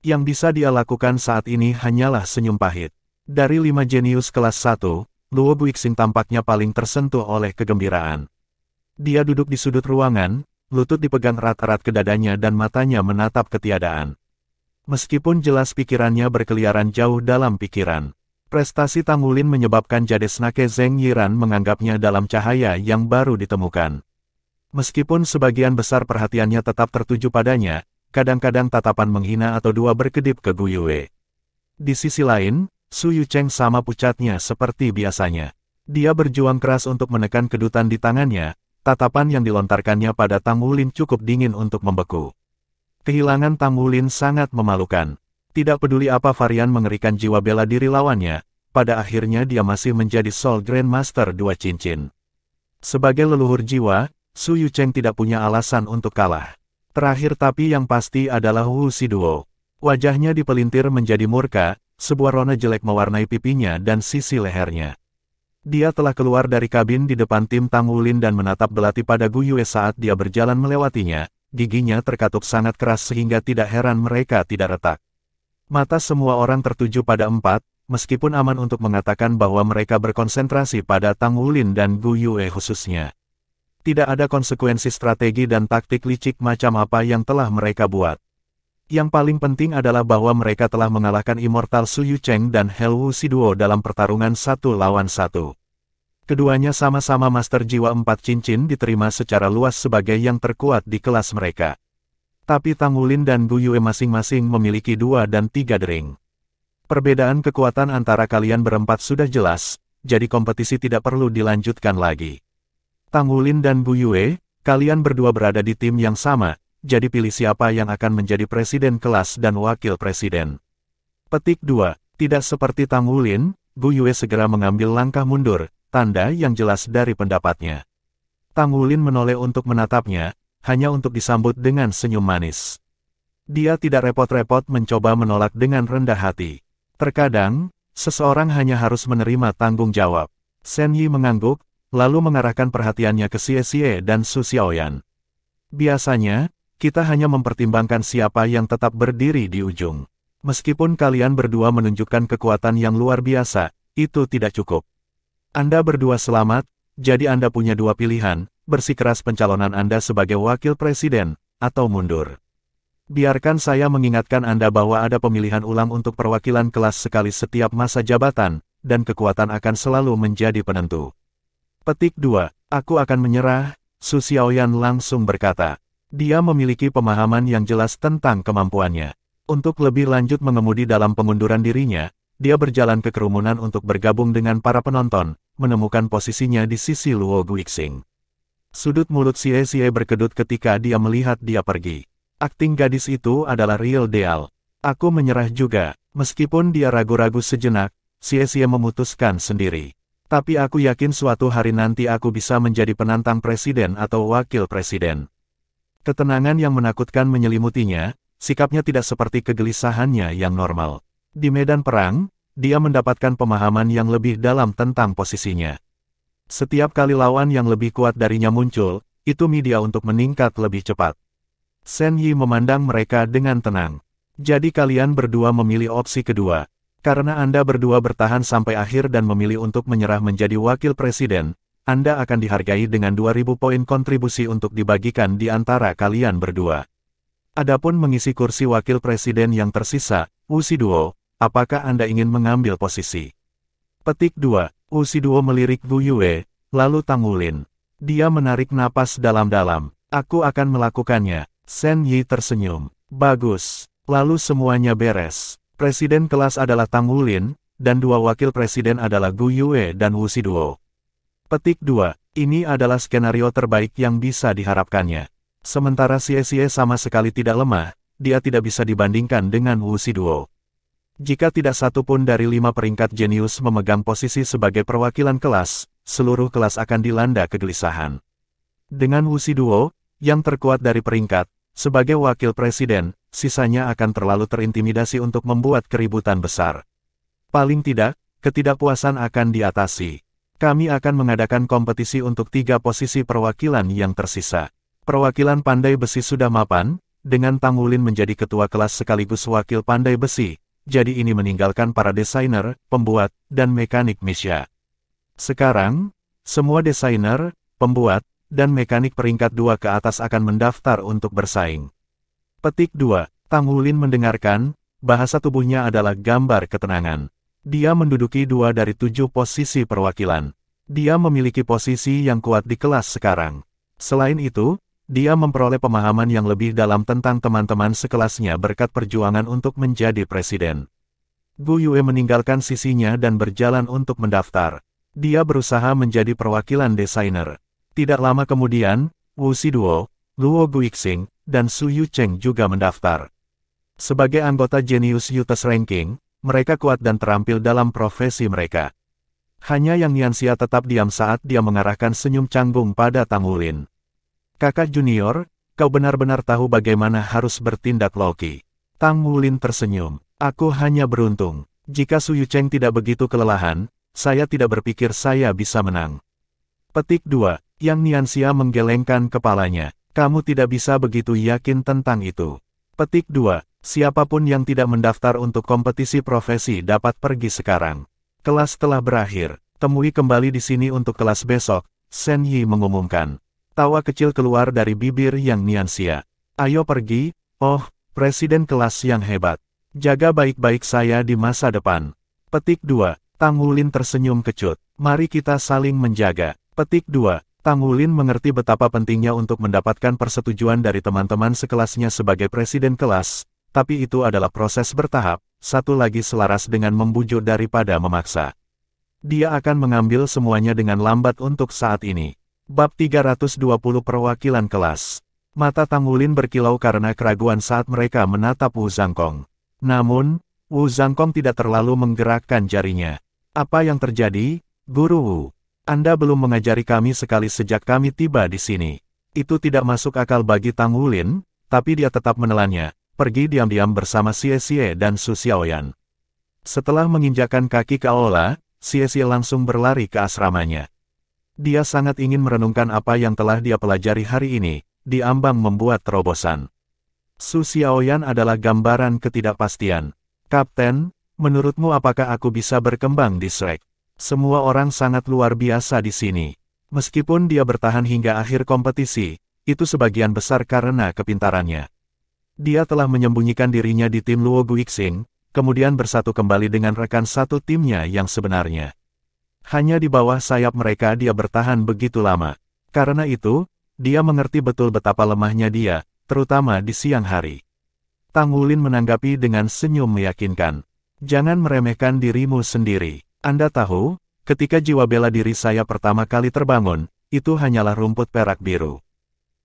Yang bisa dia lakukan saat ini hanyalah senyum pahit. Dari 5 jenius kelas 1, Luo Buixing tampaknya paling tersentuh oleh kegembiraan. Dia duduk di sudut ruangan, lutut dipegang erat-erat ke dadanya dan matanya menatap ketiadaan. Meskipun jelas pikirannya berkeliaran jauh dalam pikiran. Prestasi Tang Wulin menyebabkan Jadesnake Zheng Yiran menganggapnya dalam cahaya yang baru ditemukan. Meskipun sebagian besar perhatiannya tetap tertuju padanya, kadang-kadang tatapan menghina atau dua berkedip ke Gu Yue. Di sisi lain, Su Yucheng sama pucatnya seperti biasanya. Dia berjuang keras untuk menekan kedutan di tangannya, tatapan yang dilontarkannya pada Tang Wulin cukup dingin untuk membeku. Kehilangan Tang Wulin sangat memalukan. Tidak peduli apa varian mengerikan jiwa bela diri lawannya, pada akhirnya dia masih menjadi Soul Grandmaster 2 cincin. Sebagai leluhur jiwa, Su Yucheng tidak punya alasan untuk kalah. Terakhir tapi yang pasti adalah Wu Shiduo. Wajahnya dipelintir menjadi murka, sebuah rona jelek mewarnai pipinya dan sisi lehernya. Dia telah keluar dari kabin di depan tim Tang Wulin dan menatap belati pada Gu Yue saat dia berjalan melewatinya, giginya terkatup sangat keras sehingga tidak heran mereka tidak retak. Mata semua orang tertuju pada empat, meskipun aman untuk mengatakan bahwa mereka berkonsentrasi pada Tang Wulin dan Gu Yue khususnya. Tidak ada konsekuensi strategi dan taktik licik macam apa yang telah mereka buat. Yang paling penting adalah bahwa mereka telah mengalahkan Immortal Su Yucheng dan Hell Wuxi Duo dalam pertarungan 1 lawan 1. Keduanya sama-sama Master Jiwa 4 Cincin diterima secara luas sebagai yang terkuat di kelas mereka. Tapi Tang Wulin dan Gu Yue masing-masing memiliki 2 dan 3 dering. Perbedaan kekuatan antara kalian berempat sudah jelas, jadi kompetisi tidak perlu dilanjutkan lagi. Tang Wulin dan Gu Yue, kalian berdua berada di tim yang sama, jadi pilih siapa yang akan menjadi presiden kelas dan wakil presiden. Petik 2. Tidak seperti Tang Wulin, Gu Yue segera mengambil langkah mundur, tanda yang jelas dari pendapatnya. Tang Wulin menoleh untuk menatapnya, hanya untuk disambut dengan senyum manis. Dia tidak repot-repot mencoba menolak dengan rendah hati. Terkadang, seseorang hanya harus menerima tanggung jawab. Shen Yi mengangguk, lalu mengarahkan perhatiannya ke Xie Xie dan Su Xiaoyan. Biasanya, kita hanya mempertimbangkan siapa yang tetap berdiri di ujung. Meskipun kalian berdua menunjukkan kekuatan yang luar biasa, itu tidak cukup. Anda berdua selamat, jadi Anda punya 2 pilihan, bersikeras pencalonan Anda sebagai wakil presiden, atau mundur. Biarkan saya mengingatkan Anda bahwa ada pemilihan ulang untuk perwakilan kelas sekali setiap masa jabatan, dan kekuatan akan selalu menjadi penentu. Petik 2. Aku akan menyerah, Su Xiaoyan langsung berkata. Dia memiliki pemahaman yang jelas tentang kemampuannya. Untuk lebih lanjut mengemudi dalam pengunduran dirinya, dia berjalan ke kerumunan untuk bergabung dengan para penonton, menemukan posisinya di sisi Luo Guixing. Sudut mulut Xie Xie berkedut ketika dia melihat dia pergi. Akting gadis itu adalah real deal. Aku menyerah juga. Meskipun dia ragu-ragu sejenak, Xie Xie memutuskan sendiri. Tapi aku yakin suatu hari nanti aku bisa menjadi penantang presiden atau wakil presiden. Ketenangan yang menakutkan menyelimutinya, sikapnya tidak seperti kegelisahannya yang normal. Di medan perang, dia mendapatkan pemahaman yang lebih dalam tentang posisinya. Setiap kali lawan yang lebih kuat darinya muncul, itu media untuk meningkat lebih cepat. Shen Yi memandang mereka dengan tenang. Jadi kalian berdua memilih opsi kedua. Karena Anda berdua bertahan sampai akhir dan memilih untuk menyerah menjadi wakil presiden, Anda akan dihargai dengan 2.000 poin kontribusi untuk dibagikan di antara kalian berdua. Adapun mengisi kursi wakil presiden yang tersisa, Wuxi Duo, apakah Anda ingin mengambil posisi? Petik 2. Wuxi Duo melirik Gu Yue, lalu Tang Wulin. Dia menarik napas dalam-dalam. Aku akan melakukannya. Shen Yi tersenyum. Bagus. Lalu semuanya beres. Presiden kelas adalah Tang Wulin, dan 2 wakil presiden adalah Gu Yue dan Wuxi Duo. Petik 2. Ini adalah skenario terbaik yang bisa diharapkannya. Sementara Xie Xie sama sekali tidak lemah, dia tidak bisa dibandingkan dengan Wuxi Duo. Jika tidak satu pun dari 5 peringkat jenius memegang posisi sebagai perwakilan kelas, seluruh kelas akan dilanda kegelisahan. Dengan Wuxi Duo, yang terkuat dari peringkat, sebagai wakil presiden, sisanya akan terlalu terintimidasi untuk membuat keributan besar. Paling tidak, ketidakpuasan akan diatasi. Kami akan mengadakan kompetisi untuk 3 posisi perwakilan yang tersisa. Perwakilan pandai besi sudah mapan, dengan Tang Wulin menjadi ketua kelas sekaligus wakil pandai besi, jadi ini meninggalkan para desainer, pembuat, dan mekanik mecha. Sekarang, semua desainer, pembuat, dan mekanik peringkat 2 ke atas akan mendaftar untuk bersaing. Petik 2. Tang Wulin mendengarkan, bahasa tubuhnya adalah gambar ketenangan. Dia menduduki 2 dari 7 posisi perwakilan. Dia memiliki posisi yang kuat di kelas sekarang. Selain itu, dia memperoleh pemahaman yang lebih dalam tentang teman-teman sekelasnya berkat perjuangan untuk menjadi presiden. Gu Yue meninggalkan sisinya dan berjalan untuk mendaftar. Dia berusaha menjadi perwakilan desainer. Tidak lama kemudian, Wuxi Duo, Luo Guixing, dan Su Yucheng juga mendaftar. Sebagai anggota Genius Youth Ranking, mereka kuat dan terampil dalam profesi mereka. Hanya Yang Nianxia tetap diam saat dia mengarahkan senyum canggung pada Tang Wulin. Kakak junior, kau benar-benar tahu bagaimana harus bertindak Loki. Tang Wulin tersenyum. Aku hanya beruntung. Jika Su Yucheng tidak begitu kelelahan, saya tidak berpikir saya bisa menang. Petik 2. Yang Nianxia menggelengkan kepalanya. Kamu tidak bisa begitu yakin tentang itu. Petik 2. Siapapun yang tidak mendaftar untuk kompetisi profesi dapat pergi sekarang. Kelas telah berakhir. Temui kembali di sini untuk kelas besok, Shen Yi mengumumkan. Tawa kecil keluar dari bibir Yang Nianxia. Ayo pergi, oh, presiden kelas yang hebat. Jaga baik-baik saya di masa depan. Petik 2. Tang Wulin tersenyum kecut. Mari kita saling menjaga. Petik 2. Tang Wulin mengerti betapa pentingnya untuk mendapatkan persetujuan dari teman-teman sekelasnya sebagai presiden kelas, tapi itu adalah proses bertahap, satu lagi selaras dengan membujuk daripada memaksa. Dia akan mengambil semuanya dengan lambat untuk saat ini. Bab 320 Perwakilan Kelas. Mata Tang Wulin berkilau karena keraguan saat mereka menatap Wu Zhangkong. Namun, Wu Zhangkong tidak terlalu menggerakkan jarinya. Apa yang terjadi, Guru Wu? Anda belum mengajari kami sekali sejak kami tiba di sini. Itu tidak masuk akal bagi Tang Wulin, tapi dia tetap menelannya, pergi diam-diam bersama Xie Xie dan Su Xiaoyan. Setelah menginjakkan kaki ke aula, Xie Xie langsung berlari ke asramanya. Dia sangat ingin merenungkan apa yang telah dia pelajari hari ini, diambang membuat terobosan. Su Xiaoyan adalah gambaran ketidakpastian. Kapten, menurutmu apakah aku bisa berkembang di Shrek? Semua orang sangat luar biasa di sini. Meskipun dia bertahan hingga akhir kompetisi, itu sebagian besar karena kepintarannya. Dia telah menyembunyikan dirinya di tim Luo Guixing, kemudian bersatu kembali dengan rekan satu timnya yang sebenarnya. Hanya di bawah sayap mereka dia bertahan begitu lama. Karena itu, dia mengerti betul betapa lemahnya dia, terutama di siang hari. Tang Wulin menanggapi dengan senyum meyakinkan. Jangan meremehkan dirimu sendiri. Anda tahu, ketika jiwa bela diri saya pertama kali terbangun, itu hanyalah rumput perak biru.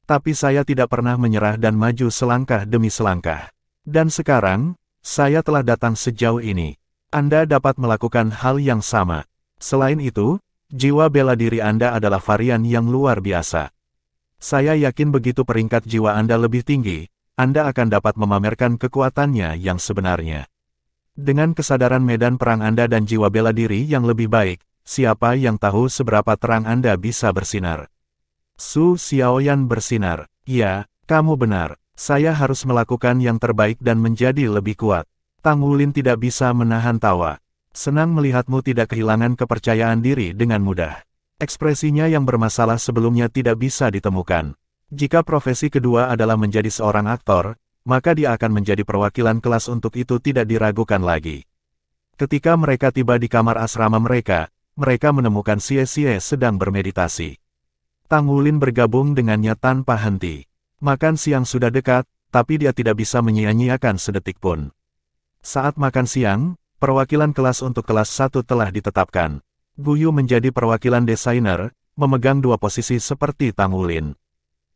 Tapi saya tidak pernah menyerah dan maju selangkah demi selangkah. Dan sekarang, saya telah datang sejauh ini. Anda dapat melakukan hal yang sama. Selain itu, jiwa bela diri Anda adalah varian yang luar biasa. Saya yakin begitu peringkat jiwa Anda lebih tinggi, Anda akan dapat memamerkan kekuatannya yang sebenarnya. Dengan kesadaran medan perang Anda dan jiwa bela diri yang lebih baik, siapa yang tahu seberapa terang Anda bisa bersinar? Su Xiaoyan bersinar. Ya, kamu benar. Saya harus melakukan yang terbaik dan menjadi lebih kuat. Tang Wulin tidak bisa menahan tawa. Senang melihatmu tidak kehilangan kepercayaan diri dengan mudah. Ekspresinya yang bermasalah sebelumnya tidak bisa ditemukan. Jika profesi kedua adalah menjadi seorang aktor, maka dia akan menjadi perwakilan kelas untuk itu tidak diragukan lagi. Ketika mereka tiba di kamar asrama mereka menemukan Xie Xie sedang bermeditasi. Tang Wulin bergabung dengannya tanpa henti. Makan siang sudah dekat, tapi dia tidak bisa menyia-nyiakan sedetik pun. Saat makan siang, perwakilan kelas untuk kelas 1 telah ditetapkan. Guyu menjadi perwakilan desainer, memegang dua posisi seperti Tang Wulin.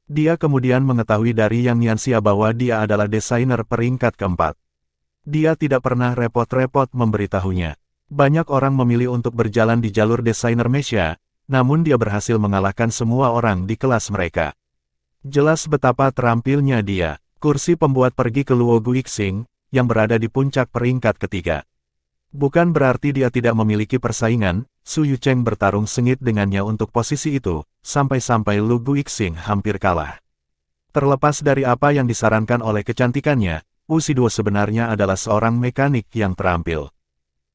Dia kemudian mengetahui dari Yang Nianxia bahwa dia adalah desainer peringkat keempat. Dia tidak pernah repot-repot memberitahunya. Banyak orang memilih untuk berjalan di jalur desainer media, namun dia berhasil mengalahkan semua orang di kelas mereka. Jelas betapa terampilnya dia. Kursi pembuat pergi ke Luo Guixing, yang berada di puncak peringkat ketiga. Bukan berarti dia tidak memiliki persaingan, Su Yucheng bertarung sengit dengannya untuk posisi itu, sampai-sampai Lu Guixing hampir kalah. Terlepas dari apa yang disarankan oleh kecantikannya, Wu Siduo sebenarnya adalah seorang mekanik yang terampil.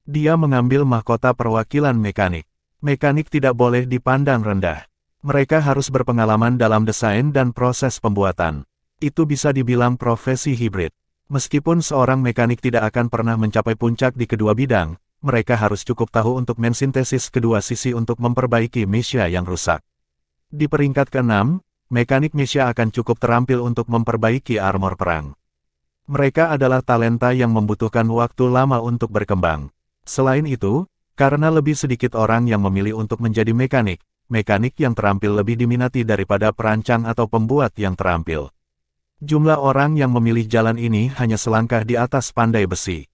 Dia mengambil mahkota perwakilan mekanik. Mekanik tidak boleh dipandang rendah. Mereka harus berpengalaman dalam desain dan proses pembuatan. Itu bisa dibilang profesi hibrid. Meskipun seorang mekanik tidak akan pernah mencapai puncak di kedua bidang, mereka harus cukup tahu untuk mensintesis kedua sisi untuk memperbaiki mesia yang rusak. Di peringkat ke-6, mekanik mesia akan cukup terampil untuk memperbaiki armor perang. Mereka adalah talenta yang membutuhkan waktu lama untuk berkembang. Selain itu, karena lebih sedikit orang yang memilih untuk menjadi mekanik, mekanik yang terampil lebih diminati daripada perancang atau pembuat yang terampil. Jumlah orang yang memilih jalan ini hanya selangkah di atas pandai besi.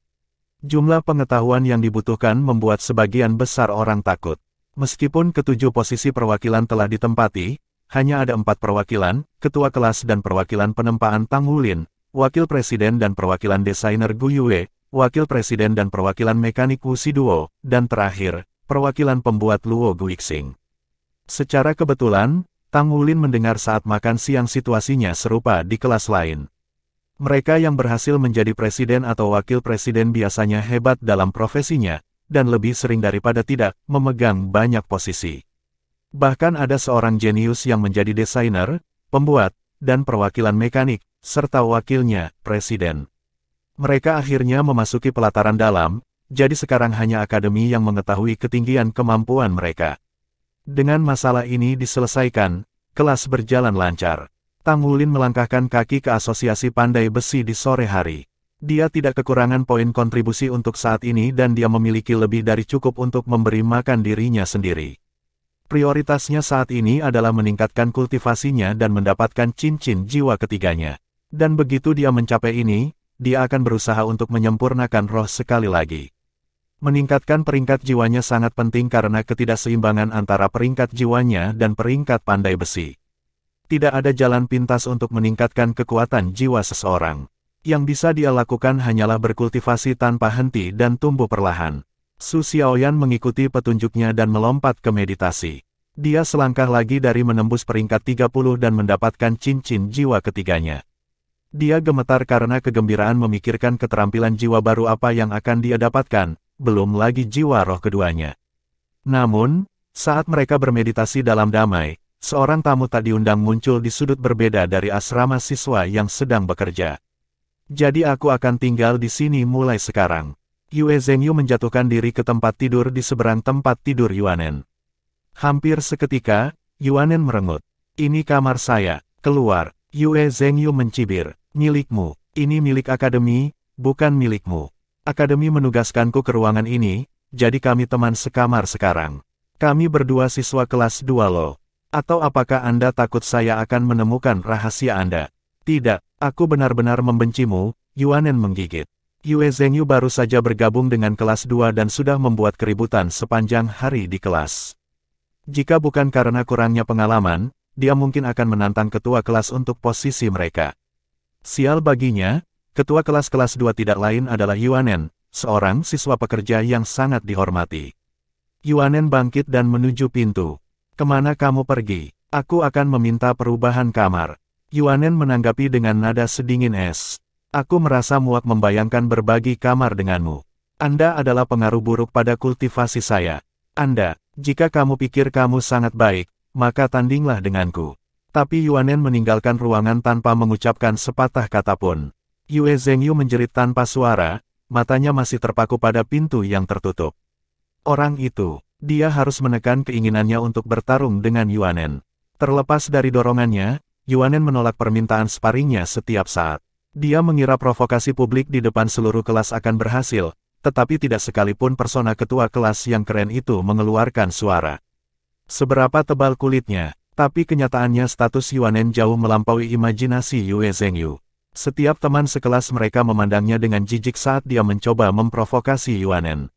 Jumlah pengetahuan yang dibutuhkan membuat sebagian besar orang takut. Meskipun ketujuh posisi perwakilan telah ditempati, hanya ada 4 perwakilan, ketua kelas dan perwakilan penempaan Tang Wulin, wakil presiden dan perwakilan desainer Gu Yue, wakil presiden dan perwakilan mekanik Wu Siduo, dan terakhir, perwakilan pembuat Luo Guixing. Secara kebetulan, Tang Wulin mendengar saat makan siang situasinya serupa di kelas lain. Mereka yang berhasil menjadi presiden atau wakil presiden biasanya hebat dalam profesinya, dan lebih sering daripada tidak, memegang banyak posisi. Bahkan ada seorang jenius yang menjadi desainer, pembuat, dan perwakilan mekanik, serta wakilnya, presiden. Mereka akhirnya memasuki pelataran dalam, jadi sekarang hanya akademi yang mengetahui ketinggian kemampuan mereka. Dengan masalah ini diselesaikan, kelas berjalan lancar. Tang Wulin melangkahkan kaki ke Asosiasi Pandai Besi di sore hari. Dia tidak kekurangan poin kontribusi untuk saat ini dan dia memiliki lebih dari cukup untuk memberi makan dirinya sendiri. Prioritasnya saat ini adalah meningkatkan kultivasinya dan mendapatkan cincin jiwa ketiganya. Dan begitu dia mencapai ini, dia akan berusaha untuk menyempurnakan roh sekali lagi. Meningkatkan peringkat jiwanya sangat penting karena ketidakseimbangan antara peringkat jiwanya dan peringkat pandai besi. Tidak ada jalan pintas untuk meningkatkan kekuatan jiwa seseorang. Yang bisa dia lakukan hanyalah berkultivasi tanpa henti dan tumbuh perlahan. Su Xiaoyan mengikuti petunjuknya dan melompat ke meditasi. Dia selangkah lagi dari menembus peringkat 30 dan mendapatkan cincin jiwa ketiganya. Dia gemetar karena kegembiraan memikirkan keterampilan jiwa baru apa yang akan dia dapatkan, belum lagi jiwa roh keduanya. Namun, saat mereka bermeditasi dalam damai, seorang tamu tak diundang muncul di sudut berbeda dari asrama siswa yang sedang bekerja. Jadi aku akan tinggal di sini mulai sekarang. Yue Zhengyu menjatuhkan diri ke tempat tidur di seberang tempat tidur Yuanen. Hampir seketika, Yuanen merengut. Ini kamar saya, keluar. Yue Zhengyu mencibir. Milikmu, ini milik akademi, bukan milikmu. Akademi menugaskanku ke ruangan ini, jadi kami teman sekamar sekarang. Kami berdua siswa kelas 2 loh. Atau apakah Anda takut saya akan menemukan rahasia Anda? Tidak, aku benar-benar membencimu, Yuanen menggigit. Yue Zhengyu baru saja bergabung dengan kelas 2 dan sudah membuat keributan sepanjang hari di kelas. Jika bukan karena kurangnya pengalaman, dia mungkin akan menantang ketua kelas untuk posisi mereka. Sial baginya, ketua kelas 2 tidak lain adalah Yuanen, seorang siswa pekerja yang sangat dihormati. Yuanen bangkit dan menuju pintu. Kemana kamu pergi? Aku akan meminta perubahan kamar. Yuanen menanggapi dengan nada sedingin es. Aku merasa muak membayangkan berbagi kamar denganmu. Anda adalah pengaruh buruk pada kultivasi saya. Anda, jika kamu pikir kamu sangat baik, maka tandinglah denganku. Tapi Yuanen meninggalkan ruangan tanpa mengucapkan sepatah kata pun. Yue Zhengyu menjerit tanpa suara, matanya masih terpaku pada pintu yang tertutup. Orang itu, dia harus menekan keinginannya untuk bertarung dengan Yuanen. Terlepas dari dorongannya, Yuanen menolak permintaan sparingnya setiap saat. Dia mengira provokasi publik di depan seluruh kelas akan berhasil, tetapi tidak sekalipun persona ketua kelas yang keren itu mengeluarkan suara. Seberapa tebal kulitnya, tapi kenyataannya status Yuanen jauh melampaui imajinasi Yue Zhengyu. Setiap teman sekelas mereka memandangnya dengan jijik saat dia mencoba memprovokasi Yuanen.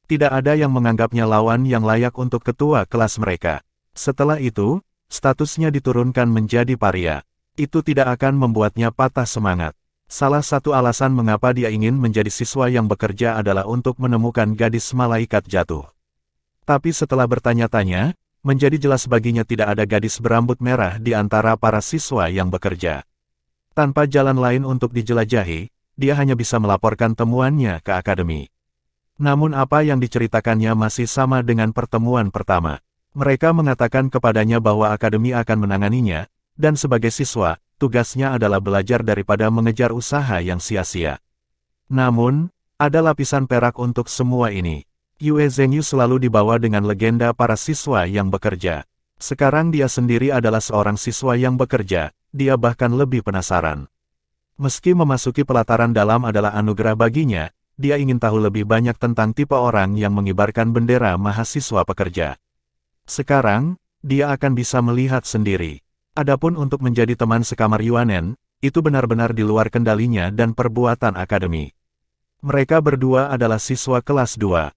Tidak ada yang menganggapnya lawan yang layak untuk ketua kelas mereka. Setelah itu, statusnya diturunkan menjadi paria. Itu tidak akan membuatnya patah semangat. Salah satu alasan mengapa dia ingin menjadi siswa yang bekerja adalah untuk menemukan gadis malaikat jatuh. Tapi setelah bertanya-tanya, menjadi jelas baginya tidak ada gadis berambut merah di antara para siswa yang bekerja. Tanpa jalan lain untuk dijelajahi, dia hanya bisa melaporkan temuannya ke akademi. Namun apa yang diceritakannya masih sama dengan pertemuan pertama. Mereka mengatakan kepadanya bahwa akademi akan menanganinya, dan sebagai siswa, tugasnya adalah belajar daripada mengejar usaha yang sia-sia. Namun, ada lapisan perak untuk semua ini. Yue Zhengyu selalu dibawa dengan legenda para siswa yang bekerja. Sekarang dia sendiri adalah seorang siswa yang bekerja, dia bahkan lebih penasaran. Meski memasuki pelataran dalam adalah anugerah baginya, dia ingin tahu lebih banyak tentang tipe orang yang mengibarkan bendera mahasiswa pekerja. Sekarang, dia akan bisa melihat sendiri. Adapun untuk menjadi teman sekamar Yuanen, itu benar-benar di luar kendalinya dan perbuatan akademi. Mereka berdua adalah siswa kelas 2.